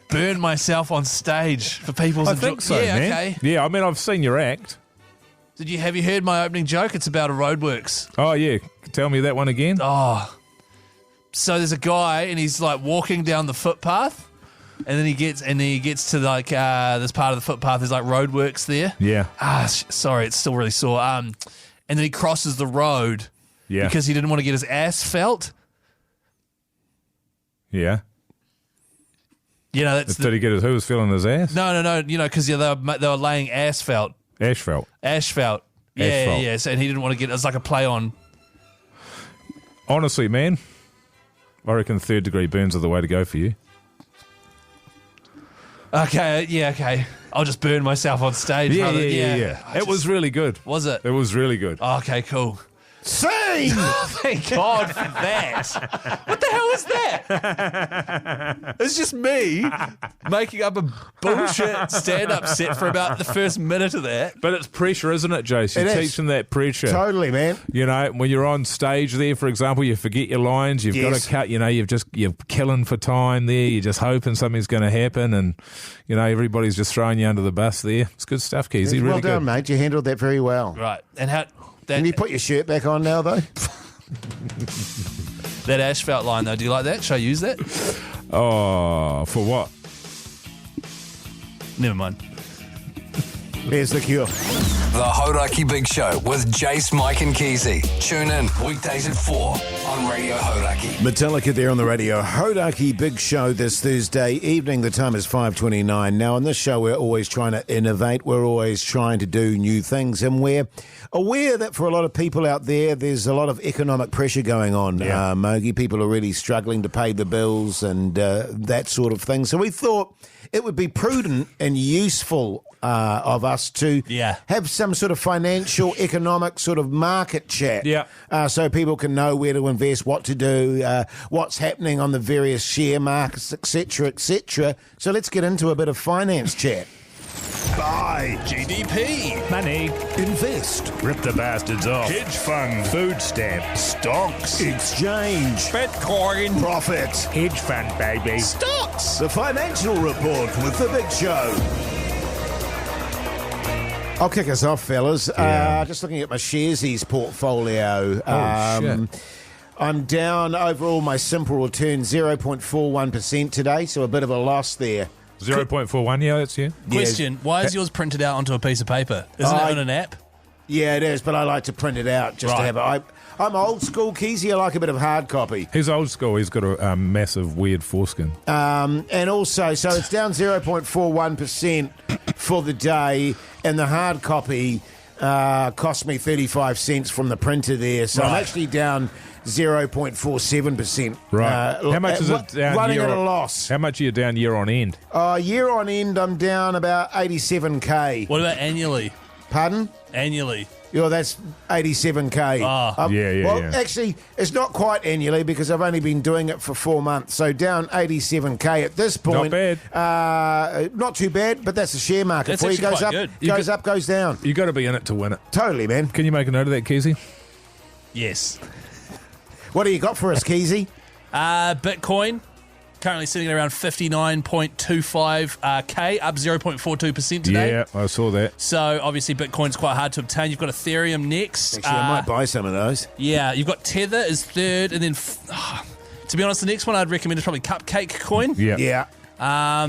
[SPEAKER 6] Burn myself on stage for people's
[SPEAKER 5] I think so,
[SPEAKER 6] yeah,
[SPEAKER 5] man.
[SPEAKER 6] okay.
[SPEAKER 5] Yeah, I mean, I've seen your act.
[SPEAKER 6] Have you heard my opening joke? It's about a roadworks.
[SPEAKER 5] Oh, yeah. Tell me that one again.
[SPEAKER 6] Oh. So there's a guy, and he's like walking down the footpath. And then he gets to like this part of the footpath. There's like roadworks there.
[SPEAKER 5] Yeah.
[SPEAKER 6] Sorry, it's still really sore. And then he crosses the road.
[SPEAKER 5] Yeah.
[SPEAKER 6] Because he didn't want to get his asphalt.
[SPEAKER 5] Yeah.
[SPEAKER 6] You know, that's
[SPEAKER 5] Did he get his? Who was filling his ass?
[SPEAKER 6] No. You know, because they were laying asphalt.
[SPEAKER 5] Asphalt.
[SPEAKER 6] Yeah.
[SPEAKER 5] Asphalt.
[SPEAKER 6] So, and he didn't want to get. It was like a play on.
[SPEAKER 5] Honestly, man, I reckon 3rd degree burns are the way to go for you.
[SPEAKER 6] Okay. I'll just burn myself on stage.
[SPEAKER 5] Yeah. It was really good.
[SPEAKER 6] Was it?
[SPEAKER 5] It was really good.
[SPEAKER 6] Okay, cool.
[SPEAKER 4] Scene!
[SPEAKER 6] Thank God for that. What the hell is that? It's just me making up a bullshit stand-up set for about the first minute of that.
[SPEAKER 5] But it's pressure, isn't it, Jase? You're
[SPEAKER 4] It is.
[SPEAKER 5] teaching that pressure.
[SPEAKER 4] Totally, man.
[SPEAKER 5] You know, when you're on stage there, for example, you forget your lines. You've got
[SPEAKER 4] Yes.
[SPEAKER 5] to cut. You know, you're killing for time there. You're just hoping something's going to happen, and you know everybody's just throwing you under the bus there. It's good stuff, Keyzie.
[SPEAKER 4] Well
[SPEAKER 5] Really
[SPEAKER 4] done,
[SPEAKER 5] good.
[SPEAKER 4] mate. You handled that very well.
[SPEAKER 6] Right. And how
[SPEAKER 4] Can you put your shirt back on now, though?
[SPEAKER 6] that asphalt line, though, do you like that? Should I use that?
[SPEAKER 5] Oh, for what?
[SPEAKER 6] Never mind.
[SPEAKER 4] Here's the cure.
[SPEAKER 1] The Hauraki Big Show with Jase, Mike and Keyzie. Tune in weekdays at 4 on Radio Hauraki.
[SPEAKER 4] Metallica there on the radio. Hauraki Big Show this Thursday evening. The time is 5:29. Now, on this show, we're always trying to innovate. We're always trying to do new things. And we're aware that for a lot of people out there, there's a lot of economic pressure going on.
[SPEAKER 5] Yeah.
[SPEAKER 4] Mogi, people are really struggling to pay the bills and that sort of thing. So we thought it would be prudent and useful of us to have some sort of financial, economic sort of market chat.
[SPEAKER 5] Yeah.
[SPEAKER 4] So people can know where to invest, what to do, what's happening on the various share markets, etc., etc. So let's get into a bit of finance chat.
[SPEAKER 3] Buy,
[SPEAKER 6] GDP.
[SPEAKER 3] money,
[SPEAKER 4] Invest.
[SPEAKER 3] rip the bastards off, hedge fund, food stamp, stocks,
[SPEAKER 4] Exchange.
[SPEAKER 3] Bitcoin,
[SPEAKER 4] Profit.
[SPEAKER 3] hedge fund, baby.
[SPEAKER 6] Stocks.
[SPEAKER 4] The Financial Report with the Big Show. I'll kick us off, fellas. Just looking at my Sharesies portfolio.
[SPEAKER 5] Shit.
[SPEAKER 4] I'm down overall my simple return 0.41% today, so a bit of a loss there.
[SPEAKER 5] 0.41, yeah, that's you.
[SPEAKER 6] Question, why is yours printed out onto a piece of paper? Isn't it on an app?
[SPEAKER 4] Yeah, it is, but I like to print it out just to
[SPEAKER 6] Right.
[SPEAKER 4] have it. I'm old school, Keyzie. I like a bit of hard copy.
[SPEAKER 5] He's old school. He's got a massive, weird foreskin.
[SPEAKER 4] And also, so it's down 0.41% for the day, and the hard copy cost me 35 cents from the printer there, so I'm
[SPEAKER 6] Right.
[SPEAKER 4] actually down 0.47%.
[SPEAKER 5] Right. How much is it down
[SPEAKER 4] running
[SPEAKER 5] year
[SPEAKER 4] at a
[SPEAKER 5] on-
[SPEAKER 4] loss.
[SPEAKER 5] How much are you down year on end?
[SPEAKER 4] Year on end, I'm down about 87k.
[SPEAKER 6] What about annually?
[SPEAKER 4] Pardon?
[SPEAKER 6] Annually.
[SPEAKER 4] Yeah, that's 87k.
[SPEAKER 6] Ah.
[SPEAKER 5] Yeah.
[SPEAKER 4] Actually, it's not quite annually because I've only been doing it for 4 months. So down 87k at this point.
[SPEAKER 5] Not
[SPEAKER 4] bad. Not too bad, but that's the share market.
[SPEAKER 6] That's
[SPEAKER 4] For you.
[SPEAKER 6] actually
[SPEAKER 4] Goes
[SPEAKER 6] quite
[SPEAKER 4] up,
[SPEAKER 6] good.
[SPEAKER 4] goes up, goes down.
[SPEAKER 5] You got to be in it to win it.
[SPEAKER 4] Totally, man.
[SPEAKER 5] Can you make a note of that, Keyzie?
[SPEAKER 6] Yes.
[SPEAKER 4] What do you got for us, Keyzie?
[SPEAKER 6] Bitcoin, currently sitting at around 59.25k, up 0.42% today.
[SPEAKER 5] Yeah, I saw that.
[SPEAKER 6] So obviously Bitcoin's quite hard to obtain. You've got Ethereum next.
[SPEAKER 4] Actually, I might buy some of those.
[SPEAKER 6] Yeah, you've got Tether is third, and then to be honest, the next one I'd recommend is probably Cupcake Coin.
[SPEAKER 5] Yeah.
[SPEAKER 4] Yeah.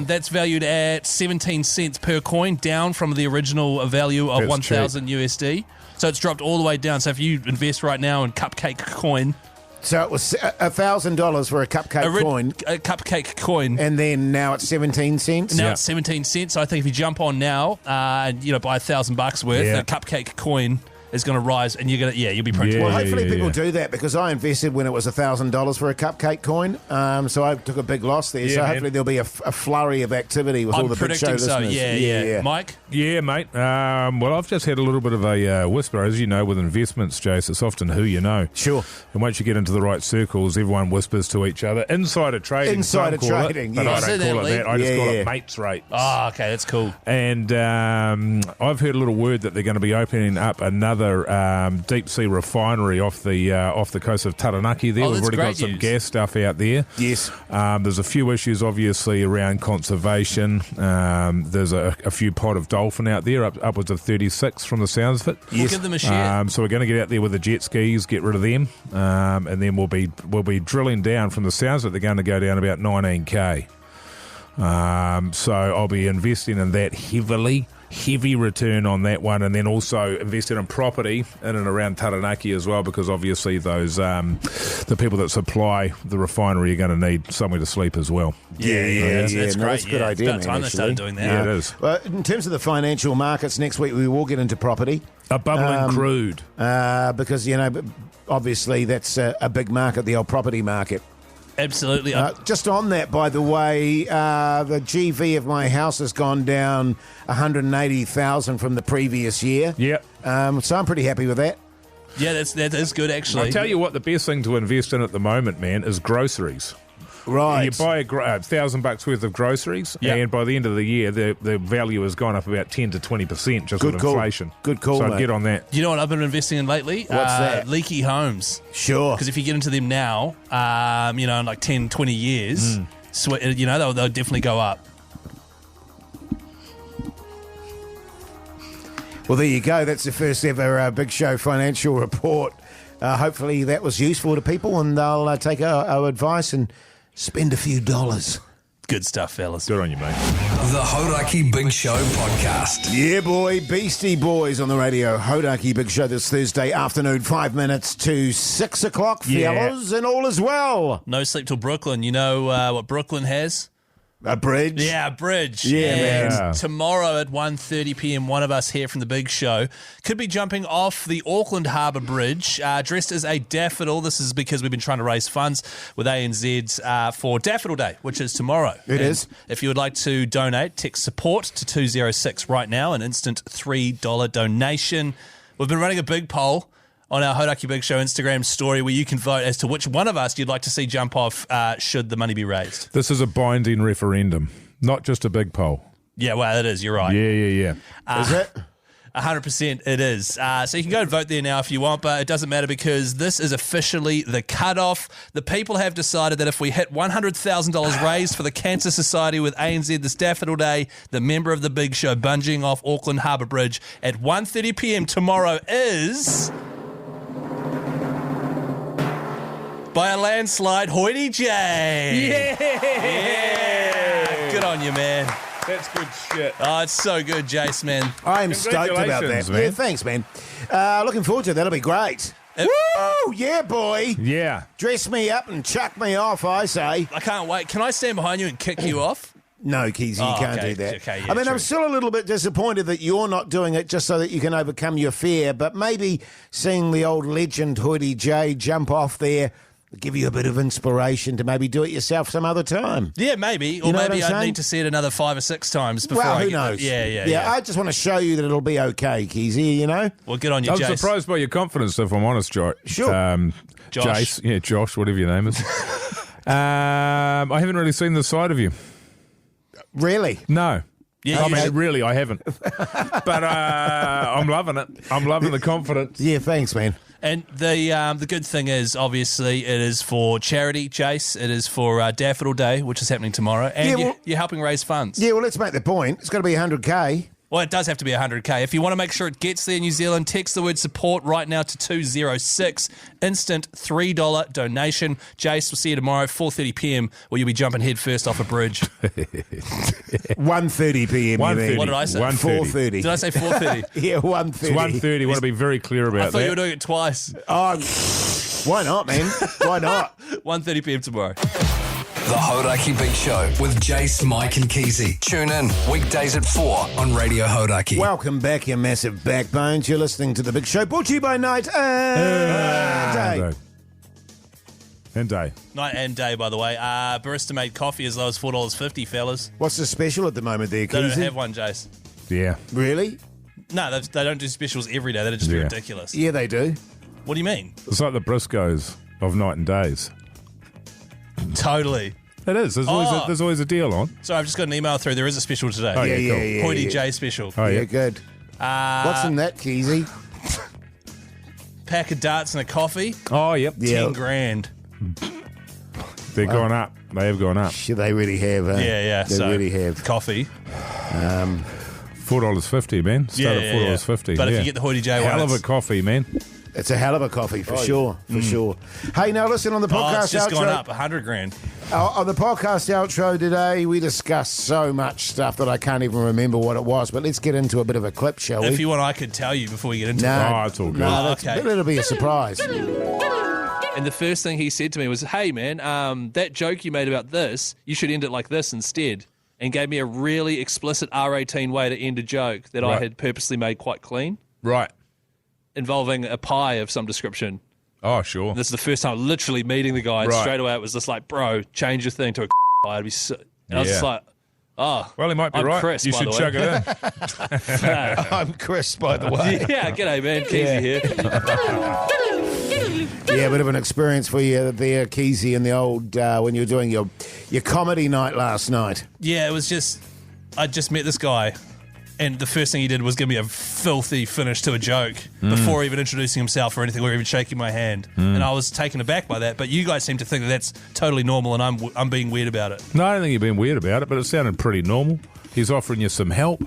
[SPEAKER 6] That's valued at 17 cents per coin, down from the original value of
[SPEAKER 5] That's
[SPEAKER 6] 1,000 USD. So it's dropped all the way down. So if you invest right now in Cupcake Coin,
[SPEAKER 4] So it was $1,000 for a cupcake coin,
[SPEAKER 6] a Cupcake Coin.
[SPEAKER 4] and then now it's 17 cents.
[SPEAKER 6] Now
[SPEAKER 5] Yeah.
[SPEAKER 6] it's 17 cents. So I think if you jump on now, and buy $1,000 worth,
[SPEAKER 5] Yeah.
[SPEAKER 6] a Cupcake Coin is going to rise, and you'll be printed.
[SPEAKER 5] Yeah.
[SPEAKER 4] Well, hopefully people do that because I invested when it was $1,000 for a cupcake coin. So I took a big loss there.
[SPEAKER 5] Yeah,
[SPEAKER 4] so
[SPEAKER 5] man.
[SPEAKER 4] hopefully there'll be a flurry of activity with all
[SPEAKER 6] I'm
[SPEAKER 4] the big show
[SPEAKER 6] predicting so.
[SPEAKER 4] listeners.
[SPEAKER 6] Yeah. Mike?
[SPEAKER 5] Yeah, mate. Well, I've just had a little bit of a whisper. As you know, with investments, Jase, it's often who you know.
[SPEAKER 4] Sure.
[SPEAKER 5] And once you get into the right circles, everyone whispers to each other. Insider trading.
[SPEAKER 4] Insider
[SPEAKER 5] some call it,
[SPEAKER 4] trading,
[SPEAKER 5] but
[SPEAKER 4] yeah.
[SPEAKER 5] I
[SPEAKER 6] Is
[SPEAKER 5] don't
[SPEAKER 6] it
[SPEAKER 5] call
[SPEAKER 6] that,
[SPEAKER 5] it that. I just
[SPEAKER 4] Lee?
[SPEAKER 5] call
[SPEAKER 4] Yeah.
[SPEAKER 5] it mates rates.
[SPEAKER 6] Oh, okay, that's cool.
[SPEAKER 5] And I've heard a little word that they're going to be opening up another deep sea refinery off the coast of Taranaki there.
[SPEAKER 6] Oh,
[SPEAKER 5] We've
[SPEAKER 6] that's
[SPEAKER 5] already got
[SPEAKER 6] great
[SPEAKER 5] some
[SPEAKER 6] news.
[SPEAKER 5] gas stuff out there.
[SPEAKER 4] Yes.
[SPEAKER 5] There's a few issues, obviously, around conservation. There's a few pod of dolphin out there, upwards of 36 from the sounds of it.
[SPEAKER 6] We'll give them a share.
[SPEAKER 5] So we're going to get out there with the jet skis, get rid of them, and then we'll be drilling down. From the sounds of it, they're going to go down about 19k. So I'll be investing in that heavy return on that one, and then also invested in property in and around Taranaki as well, because obviously those the people that supply the refinery are going to need somewhere to sleep as well.
[SPEAKER 6] That's
[SPEAKER 4] no,
[SPEAKER 6] great.
[SPEAKER 4] that's a good idea,
[SPEAKER 6] About
[SPEAKER 4] man,
[SPEAKER 6] time they started
[SPEAKER 4] actually.
[SPEAKER 6] doing that.
[SPEAKER 5] Yeah, it is.
[SPEAKER 4] Well, in terms of the financial markets, next week we will get into property
[SPEAKER 5] A bubbling crude.
[SPEAKER 4] because, obviously that's a big market, the old property market.
[SPEAKER 6] Absolutely.
[SPEAKER 4] Just on that, by the way, the GV of my house has gone down 180,000 from the previous year.
[SPEAKER 5] Yep.
[SPEAKER 4] So I'm pretty happy with that.
[SPEAKER 6] Yeah, that is good, actually.
[SPEAKER 5] I'll tell you what, the best thing to invest in at the moment, man, is groceries.
[SPEAKER 4] Right.
[SPEAKER 5] You buy $1,000 worth of groceries,
[SPEAKER 6] Yeah.
[SPEAKER 5] and by the end of the year, the value has gone up about 10 to 20% just
[SPEAKER 4] Good
[SPEAKER 5] with
[SPEAKER 4] call.
[SPEAKER 5] inflation.
[SPEAKER 4] Good call,
[SPEAKER 5] So
[SPEAKER 4] mate.
[SPEAKER 5] I'd get on that.
[SPEAKER 6] You know what I've been investing in lately?
[SPEAKER 4] What's that?
[SPEAKER 6] Leaky homes.
[SPEAKER 4] Sure.
[SPEAKER 6] Because if you get into them now, in like 10, 20 years, they'll definitely go up.
[SPEAKER 4] Well, there you go. That's the first ever Big Show financial report. Hopefully that was useful to people and they'll take our advice and spend a few dollars.
[SPEAKER 6] Good stuff, fellas.
[SPEAKER 5] Good on you, mate.
[SPEAKER 1] The Hauraki Big Show podcast.
[SPEAKER 4] Yeah, boy. Beastie Boys on the radio. Hauraki Big Show this Thursday afternoon, 5 minutes to 6 o'clock,
[SPEAKER 5] Yeah.
[SPEAKER 4] fellas, and all is well.
[SPEAKER 6] No sleep till Brooklyn. You know what Brooklyn has?
[SPEAKER 4] A bridge?
[SPEAKER 6] Yeah, bridge.
[SPEAKER 4] Yeah,
[SPEAKER 6] and
[SPEAKER 5] man.
[SPEAKER 6] tomorrow at 1:30 p.m, one of us here from the Big Show could be jumping off the Auckland Harbour Bridge dressed as a daffodil. This is because we've been trying to raise funds with ANZ for Daffodil Day, which is tomorrow.
[SPEAKER 4] It is.
[SPEAKER 6] If you would like to donate, text support to 206 right now, an instant $3 donation. We've been running a big poll on our Hauraki Big Show Instagram story where you can vote as to which one of us you'd like to see jump off should the money be raised.
[SPEAKER 5] This is a binding referendum, not just a big poll.
[SPEAKER 6] Yeah, well, it is. You're right.
[SPEAKER 5] Yeah.
[SPEAKER 4] Is it?
[SPEAKER 6] 100% it is. So you can go and vote there now if you want, but it doesn't matter because this is officially the cutoff. The people have decided that if we hit $100,000 raised for the Cancer Society with ANZ this Daffodil Day, the member of the Big Show bunging off Auckland Harbour Bridge at 1:30 p.m. tomorrow is... by a landslide, Hoity J. Yeah. Good on you, man.
[SPEAKER 5] That's good shit.
[SPEAKER 6] Oh, it's so good, Jase, man.
[SPEAKER 4] I'm stoked about that.
[SPEAKER 5] Congratulations, man.
[SPEAKER 4] Yeah, thanks, man. Looking forward to it. That'll be great. Woo! Yeah, boy.
[SPEAKER 5] Yeah.
[SPEAKER 4] Dress me up and chuck me off, I say.
[SPEAKER 6] I can't wait. Can I stand behind you and kick you off?
[SPEAKER 4] No, Keyzie, you
[SPEAKER 6] Oh,
[SPEAKER 4] can't
[SPEAKER 6] okay.
[SPEAKER 4] do that.
[SPEAKER 6] Okay, yeah,
[SPEAKER 4] I mean,
[SPEAKER 6] true.
[SPEAKER 4] I'm still a little bit disappointed that you're not doing it just so that you can overcome your fear, but maybe seeing the old legend Hoity J jump off there will give you a bit of inspiration to maybe do it yourself some other time.
[SPEAKER 6] Yeah, maybe. Or
[SPEAKER 4] You know what
[SPEAKER 6] maybe
[SPEAKER 4] I'm
[SPEAKER 6] I'd
[SPEAKER 4] saying?
[SPEAKER 6] need to see it another 5 or 6 times before
[SPEAKER 4] Well,
[SPEAKER 6] I
[SPEAKER 4] who
[SPEAKER 6] get
[SPEAKER 4] knows?
[SPEAKER 6] Yeah.
[SPEAKER 4] I just want to show you that it'll be okay, Keyzie, you know?
[SPEAKER 6] Well, good on you,
[SPEAKER 5] I'm
[SPEAKER 6] Jase.
[SPEAKER 5] surprised by your confidence, if I'm honest,
[SPEAKER 4] Sure.
[SPEAKER 6] Josh.
[SPEAKER 5] Jase. Yeah, Josh, whatever your name is. I haven't really seen the side of you.
[SPEAKER 4] Really?
[SPEAKER 5] No.
[SPEAKER 6] Yeah,
[SPEAKER 5] I
[SPEAKER 6] you
[SPEAKER 5] mean,
[SPEAKER 6] should-
[SPEAKER 5] really, I haven't. But I'm loving it. I'm loving the confidence.
[SPEAKER 4] Yeah, thanks, man.
[SPEAKER 6] And the good thing is, obviously, it is for charity, Jase. It is for Daffodil Day, which is happening tomorrow. And
[SPEAKER 4] Yeah, well-
[SPEAKER 6] you're helping raise funds.
[SPEAKER 4] Yeah, well, let's make the point. It's got to be 100K.
[SPEAKER 6] Well, it does have to be 100K. If you want to make sure it gets there, New Zealand, text the word support right now to 206. Instant $3 donation. Jase, we'll see you tomorrow, 4:30 p.m, where you'll be jumping head first off a bridge.
[SPEAKER 4] 1:30 p.m. you mean?
[SPEAKER 6] What did I say?
[SPEAKER 4] 4:30.
[SPEAKER 6] Did I say 4:30?
[SPEAKER 4] Yeah, 1:30.
[SPEAKER 5] It's 1:30. I want to be very clear about
[SPEAKER 6] I thought
[SPEAKER 5] that.
[SPEAKER 6] you were doing it twice.
[SPEAKER 4] Oh, why not, man? Why not?
[SPEAKER 6] 1:30 p.m. tomorrow.
[SPEAKER 1] The Hauraki Big Show with Jase, Mike and Keyzie. Tune in weekdays at 4 on Radio Hauraki.
[SPEAKER 4] Welcome back, you massive backbones. You're listening to The Big Show, brought to you by Night and Day.
[SPEAKER 5] And day.
[SPEAKER 6] Night and day, by the way. Barista made coffee as low as $4.50, fellas.
[SPEAKER 4] What's the special at the moment there,
[SPEAKER 6] They don't
[SPEAKER 4] Keyzie?
[SPEAKER 6] have one, Jase.
[SPEAKER 5] Yeah.
[SPEAKER 4] Really?
[SPEAKER 6] No, they don't do specials every day. They're just
[SPEAKER 5] Yeah.
[SPEAKER 6] ridiculous.
[SPEAKER 4] Yeah, they do.
[SPEAKER 6] What do you mean?
[SPEAKER 5] It's like the Briscoes of night and days.
[SPEAKER 6] Totally.
[SPEAKER 5] It is. There's always a deal on.
[SPEAKER 6] So I've just got an email through. There is a special today.
[SPEAKER 5] Oh, yeah, cool.
[SPEAKER 6] Hoity
[SPEAKER 4] yeah.
[SPEAKER 6] J special.
[SPEAKER 5] Oh,
[SPEAKER 4] Yeah,
[SPEAKER 5] yeah.
[SPEAKER 4] good. What's in that, Keyzie?
[SPEAKER 6] Pack of darts and a coffee.
[SPEAKER 5] Oh, yep.
[SPEAKER 4] Yeah.
[SPEAKER 6] 10 grand.
[SPEAKER 5] They're going up. They have gone up.
[SPEAKER 4] Sure, they really have.
[SPEAKER 6] Yeah.
[SPEAKER 4] They
[SPEAKER 6] So,
[SPEAKER 4] really have.
[SPEAKER 6] coffee.
[SPEAKER 5] $4.50, man. Start at $4.50.
[SPEAKER 6] But if
[SPEAKER 5] yeah.
[SPEAKER 6] you get the Hoity J one,
[SPEAKER 5] Hell of a
[SPEAKER 6] it's-
[SPEAKER 5] coffee, man.
[SPEAKER 4] It's a hell of a coffee, for sure. Hey, now listen, on the podcast
[SPEAKER 6] it's just
[SPEAKER 4] outro.
[SPEAKER 6] gone up 100 grand.
[SPEAKER 4] On the podcast outro today, we discussed so much stuff that I can't even remember what it was. But let's get into a bit of a clip, shall we?
[SPEAKER 6] If you want, I could tell you before we get into it.
[SPEAKER 4] No,
[SPEAKER 5] Oh, it's all good.
[SPEAKER 4] No,
[SPEAKER 6] Oh,
[SPEAKER 4] that's,
[SPEAKER 6] okay.
[SPEAKER 4] it'll be a surprise.
[SPEAKER 6] And the first thing he said to me was, "Hey, man, that joke you made about this, you should end it like this instead." And gave me a really explicit R18 way to end a joke that I
[SPEAKER 5] Right.
[SPEAKER 6] had purposely made quite clean,
[SPEAKER 5] Right.
[SPEAKER 6] involving a pie of some description.
[SPEAKER 5] Oh, sure.
[SPEAKER 6] This is the first time literally meeting the guy, and
[SPEAKER 5] Right.
[SPEAKER 6] straight away it was just like, bro, change your thing to a pie. It'd be so... And I was just
[SPEAKER 5] Yeah.
[SPEAKER 6] like, Oh,
[SPEAKER 5] Well, he might be
[SPEAKER 6] I'm
[SPEAKER 5] right.
[SPEAKER 6] Chris,
[SPEAKER 5] You
[SPEAKER 6] by
[SPEAKER 5] should
[SPEAKER 6] the way.
[SPEAKER 5] chug it in.
[SPEAKER 4] I'm Chris, by the way.
[SPEAKER 6] Yeah, g'day, man. Keyzie here.
[SPEAKER 4] Yeah, a bit of an experience for you there, Keyzie, in the old when you were doing your comedy night last night.
[SPEAKER 6] Yeah, it was just, I just met this guy, and the first thing he did was give me a filthy finish to a joke before even introducing himself or anything, or even shaking my hand. And I was taken aback by that. But you guys seem to think that that's totally normal, and I'm being weird about it.
[SPEAKER 5] No, I don't think you're being weird about it, but it sounded pretty normal. He's offering you some help,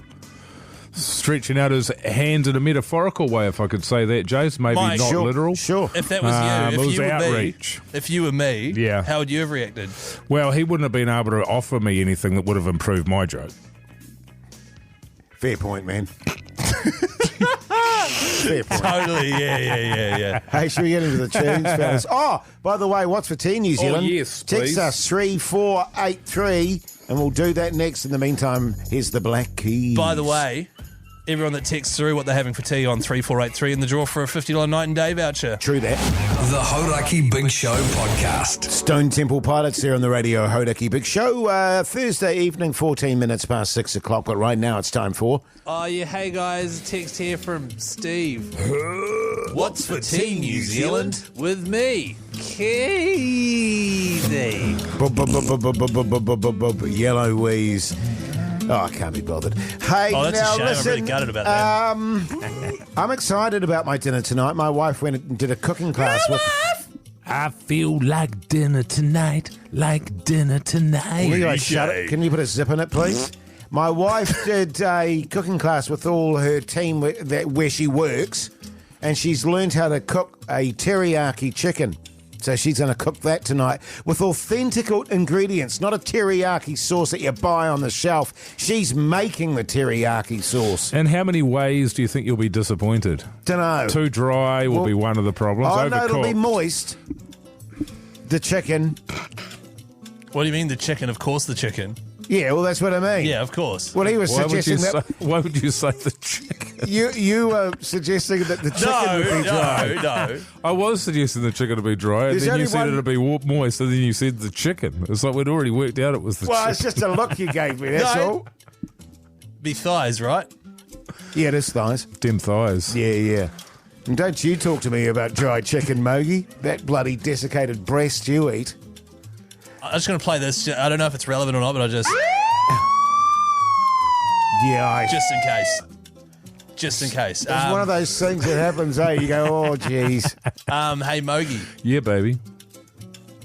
[SPEAKER 5] stretching out his hands in a metaphorical way, if I could say that, Jase. Maybe
[SPEAKER 6] Mike,
[SPEAKER 5] not literal.
[SPEAKER 4] Sure.
[SPEAKER 6] If that was you,
[SPEAKER 5] it was
[SPEAKER 6] if you were
[SPEAKER 5] outreach.
[SPEAKER 6] me, if you were me,
[SPEAKER 5] Yeah.
[SPEAKER 6] how would you have reacted?
[SPEAKER 5] Well, he wouldn't have been able to offer me anything that would have improved my joke.
[SPEAKER 4] Fair point, man. Fair point.
[SPEAKER 6] Totally, yeah.
[SPEAKER 4] Hey, should we get into the tunes, fellas? Oh, by the way, what's for tea, New Zealand?
[SPEAKER 5] yes,
[SPEAKER 4] Text
[SPEAKER 5] please.
[SPEAKER 4] us 3483, and we'll do that next. In the meantime, here's the Black Keys.
[SPEAKER 6] By the way, everyone that texts through what they're having for tea on 3483 in the draw for a $50 night and day voucher.
[SPEAKER 4] True that.
[SPEAKER 1] The Hauraki Big Show podcast.
[SPEAKER 4] Stone Temple Pilots there on the radio, Hauraki Big Show. Thursday evening, 14 minutes past 6 o'clock, but right now it's time for...
[SPEAKER 6] Oh, yeah, hey guys, text here from Steve. What's for tea, New Zealand? With me, Keyzie.
[SPEAKER 4] Yellow Wheeze. Oh, I can't be bothered. Hey,
[SPEAKER 6] Oh, that's
[SPEAKER 4] now
[SPEAKER 6] a shame.
[SPEAKER 4] listen.
[SPEAKER 6] I'm really gutted about that.
[SPEAKER 4] I'm excited about my dinner tonight. My wife went and did a cooking class with...
[SPEAKER 5] I feel like dinner tonight, like dinner tonight.
[SPEAKER 4] Will you guys shut it? Can you put a zip in it, please? My wife did a cooking class with all her team where she works, and she's learned how to cook a teriyaki chicken. So she's going to cook that tonight with authentic ingredients, not a teriyaki sauce that you buy on the shelf. She's making the teriyaki sauce.
[SPEAKER 5] And how many ways do you think you'll be disappointed?
[SPEAKER 4] Dunno.
[SPEAKER 5] Too dry will be one of the problems.
[SPEAKER 4] Oh, no, it'll be
[SPEAKER 5] Overcooked.
[SPEAKER 4] moist. The chicken.
[SPEAKER 6] What do you mean the chicken? Of course the chicken.
[SPEAKER 4] Yeah, well, that's what I mean.
[SPEAKER 6] Yeah, of course.
[SPEAKER 4] Well, he was
[SPEAKER 5] Why would,
[SPEAKER 4] suggesting
[SPEAKER 5] you
[SPEAKER 4] that...
[SPEAKER 5] say, why would you say the chicken?
[SPEAKER 4] You were suggesting that the chicken would be dry.
[SPEAKER 6] No.
[SPEAKER 5] I was suggesting the chicken to be dry, and
[SPEAKER 4] There's
[SPEAKER 5] then you
[SPEAKER 4] only
[SPEAKER 5] said
[SPEAKER 4] one-
[SPEAKER 5] it'd be moist, and then you said the chicken. It's like we'd already worked out it was the
[SPEAKER 4] Well, it's
[SPEAKER 5] chicken.
[SPEAKER 4] just a look you gave me, that's
[SPEAKER 6] No.
[SPEAKER 4] all.
[SPEAKER 6] Be thighs, right?
[SPEAKER 4] Yeah, it is thighs.
[SPEAKER 5] Dim thighs.
[SPEAKER 4] Yeah. And don't you talk to me about dried chicken, Mogi. That bloody desiccated breast you eat.
[SPEAKER 6] I'm just going to play this. I don't know if it's relevant or not, but I just in case. Just in case.
[SPEAKER 4] It's one of those things that happens, eh? You go, oh, jeez.
[SPEAKER 6] Hey, Mogi.
[SPEAKER 5] Yeah, baby.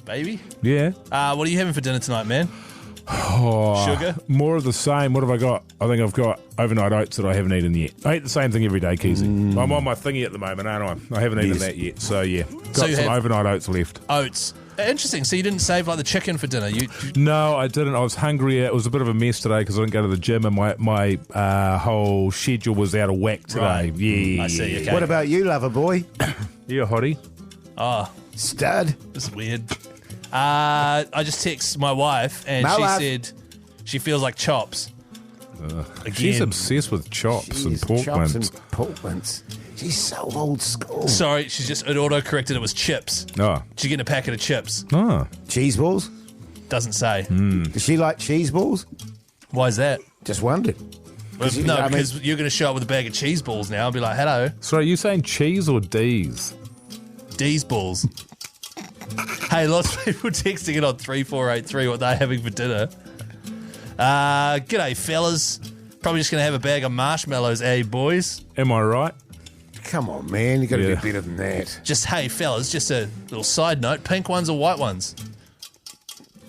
[SPEAKER 6] Baby?
[SPEAKER 5] Yeah.
[SPEAKER 6] What are you having for dinner tonight, man?
[SPEAKER 5] Oh,
[SPEAKER 6] Sugar?
[SPEAKER 5] More of the same. What have I got? I think I've got overnight oats that I haven't eaten yet. I eat the same thing every day, Keyzie. I'm on my thingy at the moment, aren't I? I haven't eaten
[SPEAKER 4] Yes.
[SPEAKER 5] that yet. So, yeah. Got
[SPEAKER 6] So you
[SPEAKER 5] some
[SPEAKER 6] have-
[SPEAKER 5] overnight oats left.
[SPEAKER 6] Oats. Interesting. So you didn't save like the chicken for dinner. You
[SPEAKER 5] No, I didn't. I was hungry. It was a bit of a mess today because I didn't go to the gym and my whole schedule was out of whack today.
[SPEAKER 6] Right.
[SPEAKER 5] Yeah.
[SPEAKER 6] I see, okay.
[SPEAKER 4] What about you, lover boy?
[SPEAKER 5] Yeah, hottie.
[SPEAKER 4] Stud?
[SPEAKER 6] This is weird. I just texted my wife and
[SPEAKER 4] My
[SPEAKER 6] she
[SPEAKER 4] wife.
[SPEAKER 6] said she feels like chops. Again.
[SPEAKER 5] She's obsessed with chops and
[SPEAKER 4] Jeez,
[SPEAKER 5] pork
[SPEAKER 4] chops
[SPEAKER 5] mince.
[SPEAKER 4] and pork mince. She's so old school.
[SPEAKER 6] Sorry, it auto-corrected. It was chips.
[SPEAKER 5] Oh.
[SPEAKER 6] She's getting a packet of chips.
[SPEAKER 5] Oh.
[SPEAKER 4] Cheese balls?
[SPEAKER 6] Doesn't say.
[SPEAKER 4] Does she like cheese balls?
[SPEAKER 6] Why is that?
[SPEAKER 4] Just wondered.
[SPEAKER 6] No,
[SPEAKER 4] I mean-
[SPEAKER 6] because you're going to show up with a bag of cheese balls now and be like, hello,
[SPEAKER 5] Sorry, are you saying cheese or D's?
[SPEAKER 6] D's balls. Hey, lots of people texting it on 3483 what they're having for dinner. G'day, fellas. Probably just going to have a bag of marshmallows, eh, boys?
[SPEAKER 5] Am I right?
[SPEAKER 4] Come on, man. You got to
[SPEAKER 5] Yeah.
[SPEAKER 4] do better than that.
[SPEAKER 6] Just, hey, fellas, just a little side note. Pink ones or white ones?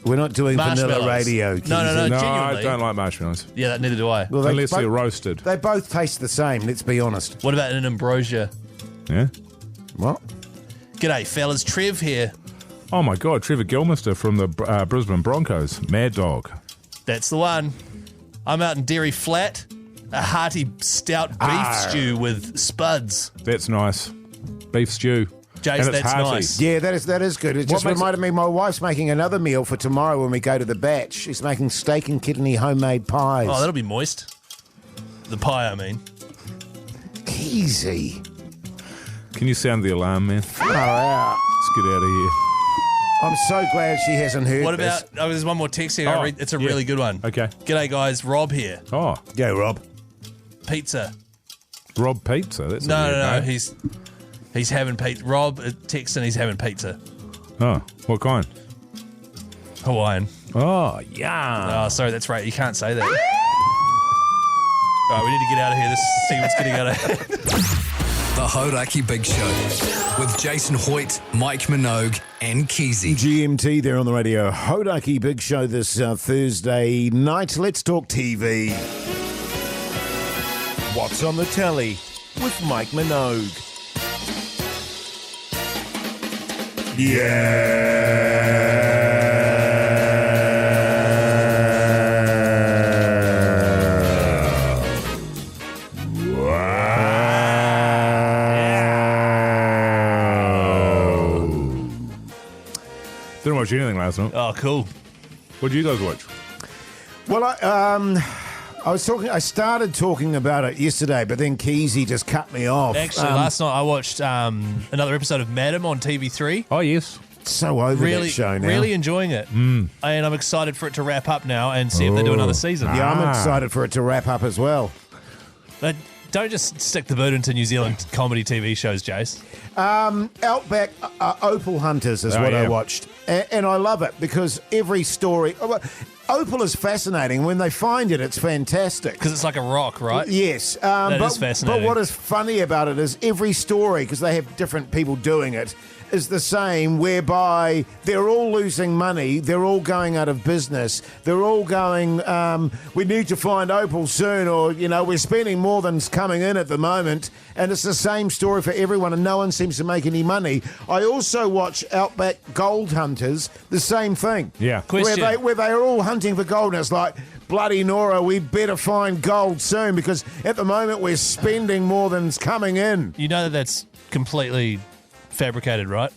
[SPEAKER 4] We're not doing vanilla
[SPEAKER 6] Marshmallows.
[SPEAKER 4] radio.
[SPEAKER 6] No,
[SPEAKER 4] Keyzie.
[SPEAKER 6] no.
[SPEAKER 5] No, I
[SPEAKER 6] genuinely.
[SPEAKER 5] don't like marshmallows.
[SPEAKER 6] Yeah, neither do I.
[SPEAKER 4] Well,
[SPEAKER 5] Unless
[SPEAKER 4] both,
[SPEAKER 5] they're roasted.
[SPEAKER 4] They both taste the same, let's be honest.
[SPEAKER 6] What about an ambrosia?
[SPEAKER 5] Yeah.
[SPEAKER 4] What?
[SPEAKER 6] G'day, fellas. Trev here.
[SPEAKER 5] Oh my God, Trevor Gilmister from the Brisbane Broncos. Mad dog.
[SPEAKER 6] That's the one. I'm out in Dairy Flat. A hearty stout beef stew with spuds.
[SPEAKER 5] That's nice. Beef stew.
[SPEAKER 6] Jase,
[SPEAKER 5] And it's
[SPEAKER 6] that's
[SPEAKER 5] hearty.
[SPEAKER 6] nice.
[SPEAKER 4] Yeah, that is good. It just
[SPEAKER 5] makes
[SPEAKER 4] reminded me, my wife's making another meal for tomorrow when we go to the batch. She's making steak and kidney homemade pies.
[SPEAKER 6] Oh, that'll be moist. The pie, I mean.
[SPEAKER 4] Easy.
[SPEAKER 5] Can you sound the alarm, man?
[SPEAKER 4] Far out.
[SPEAKER 5] Let's get out of here.
[SPEAKER 4] I'm so glad she hasn't heard
[SPEAKER 6] What
[SPEAKER 4] this.
[SPEAKER 6] about, there's one more text here. I'll read. It's a really good one.
[SPEAKER 5] Okay.
[SPEAKER 6] G'day, guys. Rob here.
[SPEAKER 5] Oh,
[SPEAKER 4] Go, Rob.
[SPEAKER 6] Pizza.
[SPEAKER 5] Rob Pizza. That's a
[SPEAKER 6] No,
[SPEAKER 5] weird
[SPEAKER 6] no.
[SPEAKER 5] name.
[SPEAKER 6] He's having pizza. Rob texting he's having pizza.
[SPEAKER 5] Oh, what kind?
[SPEAKER 6] Hawaiian.
[SPEAKER 5] Oh, yeah.
[SPEAKER 6] Oh, sorry, that's right. You can't say that. All right, we need to get out of here. This segment's getting out of hand.
[SPEAKER 1] The Hauraki Big Show with Jason Hoyt, Mike Minogue, and Keyzie.
[SPEAKER 4] GMT there on the radio. Hauraki Big Show this Thursday night. Let's talk TV. What's on the telly with Mike Minogue?
[SPEAKER 5] Didn't watch anything last night.
[SPEAKER 6] Oh, cool.
[SPEAKER 5] What did you guys watch?
[SPEAKER 4] Well, I started talking about it yesterday, but then Keyzie just cut me off.
[SPEAKER 6] Actually, last night I watched another episode of Madam on TV3.
[SPEAKER 5] Oh, yes.
[SPEAKER 4] So over that show now.
[SPEAKER 6] Really enjoying it. And I'm excited for it to wrap up now and see if they do another season.
[SPEAKER 4] Yeah, I'm excited for it to wrap up as well.
[SPEAKER 6] But don't just stick the boot into New Zealand comedy TV shows, Jase.
[SPEAKER 4] Outback Opal Hunters is what I watched. And I love it because every story... Opal is fascinating. When they find it, it's fantastic.
[SPEAKER 6] Because it's like a rock, right?
[SPEAKER 4] Yes.
[SPEAKER 6] That is fascinating.
[SPEAKER 4] But what is funny about it is every story, because they have different people doing it, is the same, whereby they're all losing money, they're all going out of business, they're all going, we need to find Opal soon, or, we're spending more than's coming in at the moment, and it's the same story for everyone, and no one seems to make any money. I also watch Outback Gold Hunters, the same thing.
[SPEAKER 5] Yeah.
[SPEAKER 6] Question.
[SPEAKER 4] Where they are all hunting for gold, and it's like, bloody Nora, we better find gold soon, because at the moment we're spending more than's coming in.
[SPEAKER 6] You know that's completely fabricated, right?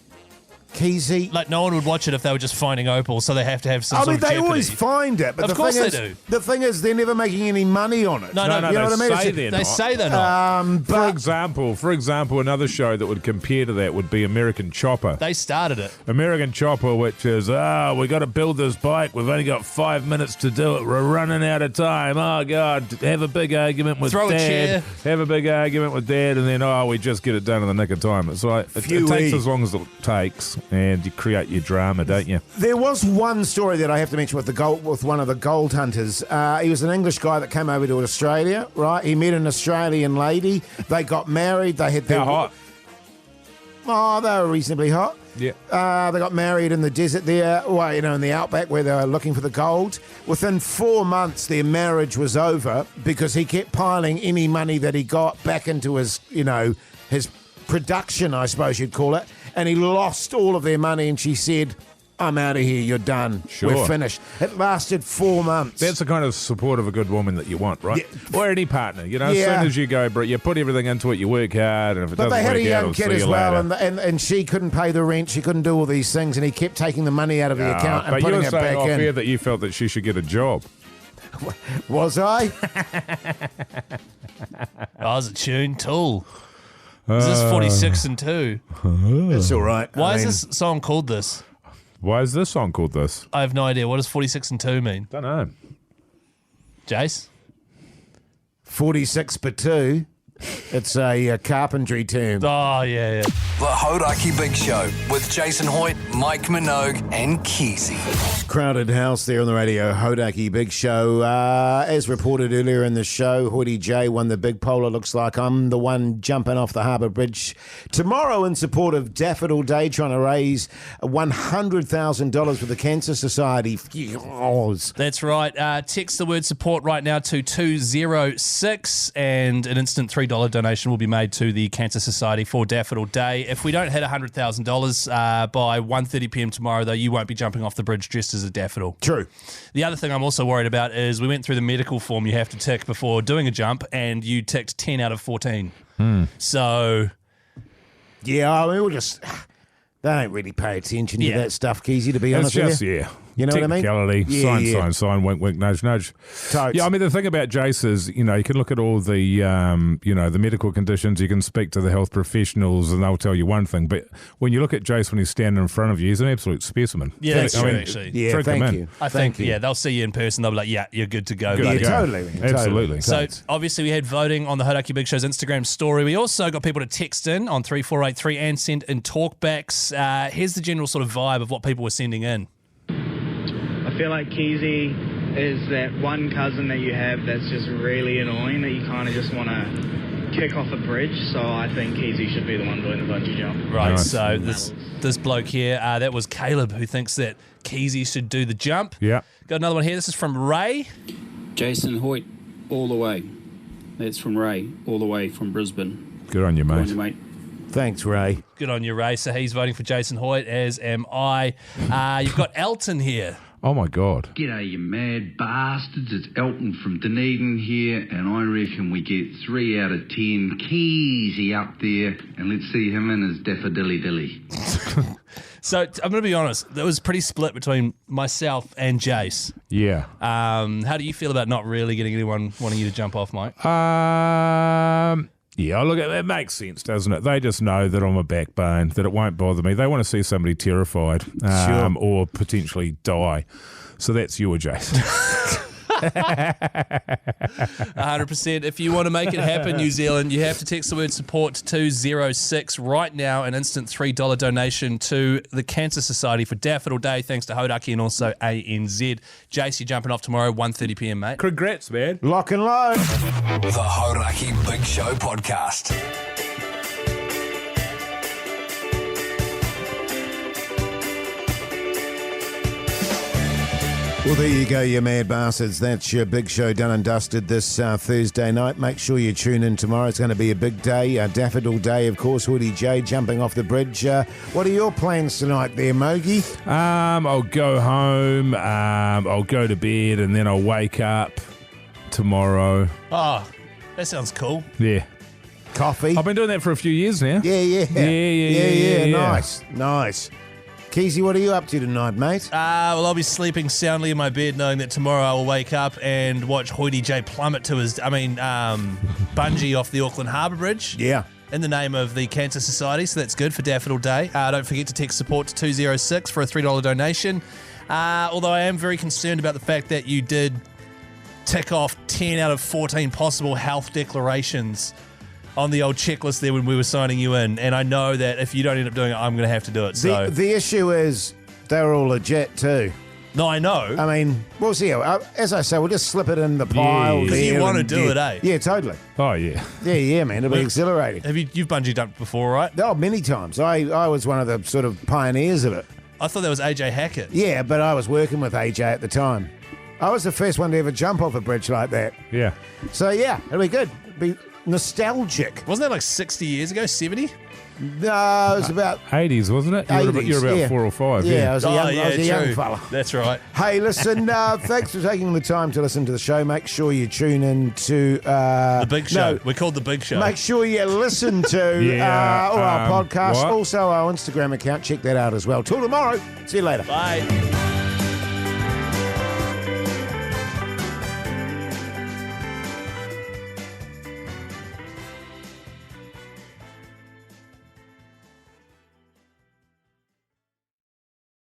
[SPEAKER 4] Keyzie.
[SPEAKER 6] Like, no one would watch it if they were just finding opal, so they have to have some sort of
[SPEAKER 4] they
[SPEAKER 6] jeopardy.
[SPEAKER 4] always find it, but
[SPEAKER 6] Of course they do.
[SPEAKER 4] The thing is, they're never making any money on it.
[SPEAKER 6] No,
[SPEAKER 4] you know what I mean?
[SPEAKER 5] say
[SPEAKER 4] It's-
[SPEAKER 5] they're
[SPEAKER 6] They
[SPEAKER 5] not.
[SPEAKER 6] say they're not.
[SPEAKER 5] For example, another show that would compare to that would be American Chopper.
[SPEAKER 6] They started it.
[SPEAKER 5] American Chopper, which is, we got to build this bike. We've only got 5 minutes to do it. We're running out of time. Oh, God. Have a big argument with
[SPEAKER 6] Throw a
[SPEAKER 5] Dad.
[SPEAKER 6] chair.
[SPEAKER 5] Have a big argument with Dad, and then, we just get it done in the nick of time. It's like, it takes as long as it takes, and you create your drama, don't you?
[SPEAKER 4] There was one story that I have to mention with one of the gold hunters. He was an English guy that came over to Australia, right? He met an Australian lady. They got married. They had
[SPEAKER 5] How hot?
[SPEAKER 4] Oh, they were reasonably hot.
[SPEAKER 5] Yeah.
[SPEAKER 4] They got married in the desert there, in the outback where they were looking for the gold. Within 4 months, their marriage was over because he kept piling any money that he got back into his, his production, I suppose you'd call it. And he lost all of their money, and she said, I'm out of here, you're done.
[SPEAKER 5] Sure.
[SPEAKER 4] We're finished. It lasted 4 months.
[SPEAKER 5] That's the kind of support of a good woman that you want, right?
[SPEAKER 4] Yeah.
[SPEAKER 5] Or any partner. As soon as you go, bro, you put everything into it, you work hard, and if it
[SPEAKER 4] But
[SPEAKER 5] doesn't
[SPEAKER 4] they had
[SPEAKER 5] work
[SPEAKER 4] a
[SPEAKER 5] out,
[SPEAKER 4] young
[SPEAKER 5] I'll
[SPEAKER 4] kid
[SPEAKER 5] see
[SPEAKER 4] as
[SPEAKER 5] you
[SPEAKER 4] well,
[SPEAKER 5] later.
[SPEAKER 4] and she couldn't pay the rent, she couldn't do all these things, and he kept taking the money out of the account and
[SPEAKER 5] but you
[SPEAKER 4] putting
[SPEAKER 5] were
[SPEAKER 4] it
[SPEAKER 5] saying
[SPEAKER 4] back
[SPEAKER 5] off
[SPEAKER 4] in.
[SPEAKER 5] air that you felt that she should get a job.
[SPEAKER 4] Was I?
[SPEAKER 6] I was a tune tool. Is this 46 and 2?
[SPEAKER 4] It's all right.
[SPEAKER 6] Why
[SPEAKER 4] I
[SPEAKER 6] is
[SPEAKER 4] mean,
[SPEAKER 6] this song called this?
[SPEAKER 5] Why is this song called this?
[SPEAKER 6] I have no idea. What does 46 and 2 mean?
[SPEAKER 5] Don't know.
[SPEAKER 6] Jase?
[SPEAKER 4] 46 per 2? It's a carpentry term.
[SPEAKER 6] Oh, yeah.
[SPEAKER 1] The Hauraki Big Show with Jason Hoyt, Mike Minogue, and Keyzie.
[SPEAKER 4] Crowded house there on the radio. Hauraki Big Show. As reported earlier in the show, Hoyty J won the big poll. It looks like I'm the one jumping off the Harbour Bridge tomorrow in support of Daffodil Day, trying to raise $100,000 for the Cancer Society.
[SPEAKER 6] That's right. Text the word support right now to 206 and an instant $3 donation will be made to the Cancer Society for Daffodil Day. If we don't hit $100,000 by 1:30 p.m. tomorrow, though, you won't be jumping off the bridge dressed as a daffodil.
[SPEAKER 4] True.
[SPEAKER 6] The other thing I'm also worried about is we went through the medical form you have to tick before doing a jump, and you ticked 10 out of 14. So...
[SPEAKER 4] Yeah, I mean, they don't really pay attention to
[SPEAKER 6] Yeah.
[SPEAKER 4] that stuff, Keyzie, to be
[SPEAKER 5] It's
[SPEAKER 4] honest with
[SPEAKER 5] just,
[SPEAKER 4] you. You know what I mean?
[SPEAKER 5] Technicality,
[SPEAKER 4] Yeah,
[SPEAKER 5] sign, wink, wink, nudge, nudge.
[SPEAKER 4] Totes.
[SPEAKER 5] Yeah, I mean, the thing about Jase is, you can look at all the, the medical conditions, you can speak to the health professionals and they'll tell you one thing. But when you look at Jase when he's standing in front of you, he's an absolute specimen.
[SPEAKER 6] Yeah, that's true, actually.
[SPEAKER 4] Yeah, thank you.
[SPEAKER 6] I think, they'll see you in person. They'll be like, yeah, you're good to go.
[SPEAKER 5] Good to go.
[SPEAKER 4] Totally.
[SPEAKER 5] Absolutely.
[SPEAKER 6] So, obviously, we had voting on the Hauraki Big Show's Instagram story. We also got people to text in on 3483 and send in talkbacks. Here's the general sort of vibe of what people were sending in.
[SPEAKER 7] I feel like Keyzie is that one cousin that you have that's just really annoying that you kind of just want to kick off a bridge. So I think Keyzie should be the one doing the bungee jump.
[SPEAKER 6] Right,
[SPEAKER 5] Nice.
[SPEAKER 6] so this bloke here, that was Caleb, who thinks that Keyzie should do the jump.
[SPEAKER 5] Yeah.
[SPEAKER 6] Got another one here. This is from Ray.
[SPEAKER 8] Jason Hoyt, all the way. That's from Ray, all the way from Brisbane.
[SPEAKER 5] Good on you,
[SPEAKER 8] Good on
[SPEAKER 5] mate.
[SPEAKER 8] you, mate.
[SPEAKER 4] Thanks, Ray.
[SPEAKER 6] Good on you, Ray. So he's voting for Jason Hoyt, as am I. You've got Elton here.
[SPEAKER 5] Oh, my God.
[SPEAKER 9] G'day, you mad bastards. It's Elton from Dunedin here, and I reckon we get 3 out of 10. Keyzie up there, and let's see him in his daffodilly dilly.
[SPEAKER 6] So I'm going to be honest. That was pretty split between myself and Jase.
[SPEAKER 5] Yeah.
[SPEAKER 6] How do you feel about not really getting anyone wanting you to jump off, Mike?
[SPEAKER 5] Yeah, look, it makes sense, doesn't it? They just know that I'm a backbone, that it won't bother me. They want to see somebody terrified or potentially die. So that's your Jase.
[SPEAKER 6] 100%. If you want to make it happen, New Zealand, you have to text the word support to 206 right now. An instant $3 donation to the Cancer Society for Daffodil Day, thanks to Hauraki and also ANZ. Jase, you're jumping off tomorrow, 1:30 p.m, mate.
[SPEAKER 5] Congrats, man.
[SPEAKER 4] Lock and load.
[SPEAKER 1] The Hauraki Big Show Podcast.
[SPEAKER 4] Well, there you go, you mad bastards. That's your big show done and dusted this Thursday night. Make sure you tune in tomorrow. It's going to be a big day, a Daffodil Day, of course. Hoodie J jumping off the bridge. What are your plans tonight there, Mogi?
[SPEAKER 5] I'll go home, I'll go to bed, and then I'll wake up tomorrow.
[SPEAKER 6] Oh, that sounds cool.
[SPEAKER 5] Yeah.
[SPEAKER 4] Coffee?
[SPEAKER 5] I've been doing that for a few years now.
[SPEAKER 4] Yeah. Nice. Keyzie, what are you up to tonight, mate?
[SPEAKER 6] Well, I'll be sleeping soundly in my bed knowing that tomorrow I will wake up and watch Hoity J plummet to bungee off the Auckland Harbour Bridge.
[SPEAKER 4] Yeah.
[SPEAKER 6] In the name of the Cancer Society, so that's good for Daffodil Day. Don't forget to text support to 206 for a $3 donation. Although I am very concerned about the fact that you did tick off 10 out of 14 possible health declarations on the old checklist there when we were signing you in, and I know that if you don't end up doing it, I'm going to have to do it. So
[SPEAKER 4] The issue is they're all legit too.
[SPEAKER 6] no, I know.
[SPEAKER 4] I mean, we'll see. As I say, we'll just slip it in the pile
[SPEAKER 5] Yeah.
[SPEAKER 4] there.
[SPEAKER 6] You wanna
[SPEAKER 4] and-
[SPEAKER 6] do
[SPEAKER 4] yeah.
[SPEAKER 6] it, eh?
[SPEAKER 4] Yeah, totally.
[SPEAKER 5] Oh, yeah.
[SPEAKER 4] Yeah, man. It'll be exhilarating.
[SPEAKER 6] You've bungee jumped before, right?
[SPEAKER 4] Oh, many times. I was one of the sort of pioneers of it.
[SPEAKER 6] I thought that was AJ Hackett.
[SPEAKER 4] Yeah, but I was working with AJ at the time. I was the first one to ever jump off a bridge like that.
[SPEAKER 5] Yeah.
[SPEAKER 4] So, yeah, it'll be good. It'll be nostalgic.
[SPEAKER 6] Wasn't that like 60 years ago? 70?
[SPEAKER 4] No, it was about
[SPEAKER 5] 80s, wasn't it? You're about
[SPEAKER 4] yeah.
[SPEAKER 5] 4 or 5.
[SPEAKER 4] Yeah, I was a young,
[SPEAKER 6] yeah,
[SPEAKER 4] I was a young
[SPEAKER 6] true.
[SPEAKER 4] fella.
[SPEAKER 6] That's right.
[SPEAKER 4] Hey, listen, thanks for taking the time to listen to the show. Make sure you tune in to...
[SPEAKER 6] The Big Show.
[SPEAKER 4] No,
[SPEAKER 6] We're called The Big Show.
[SPEAKER 4] make sure you listen to
[SPEAKER 5] Yeah,
[SPEAKER 4] all our podcasts.
[SPEAKER 5] what?
[SPEAKER 4] Also, our Instagram account. Check that out as well. Till tomorrow. See you later.
[SPEAKER 6] Bye.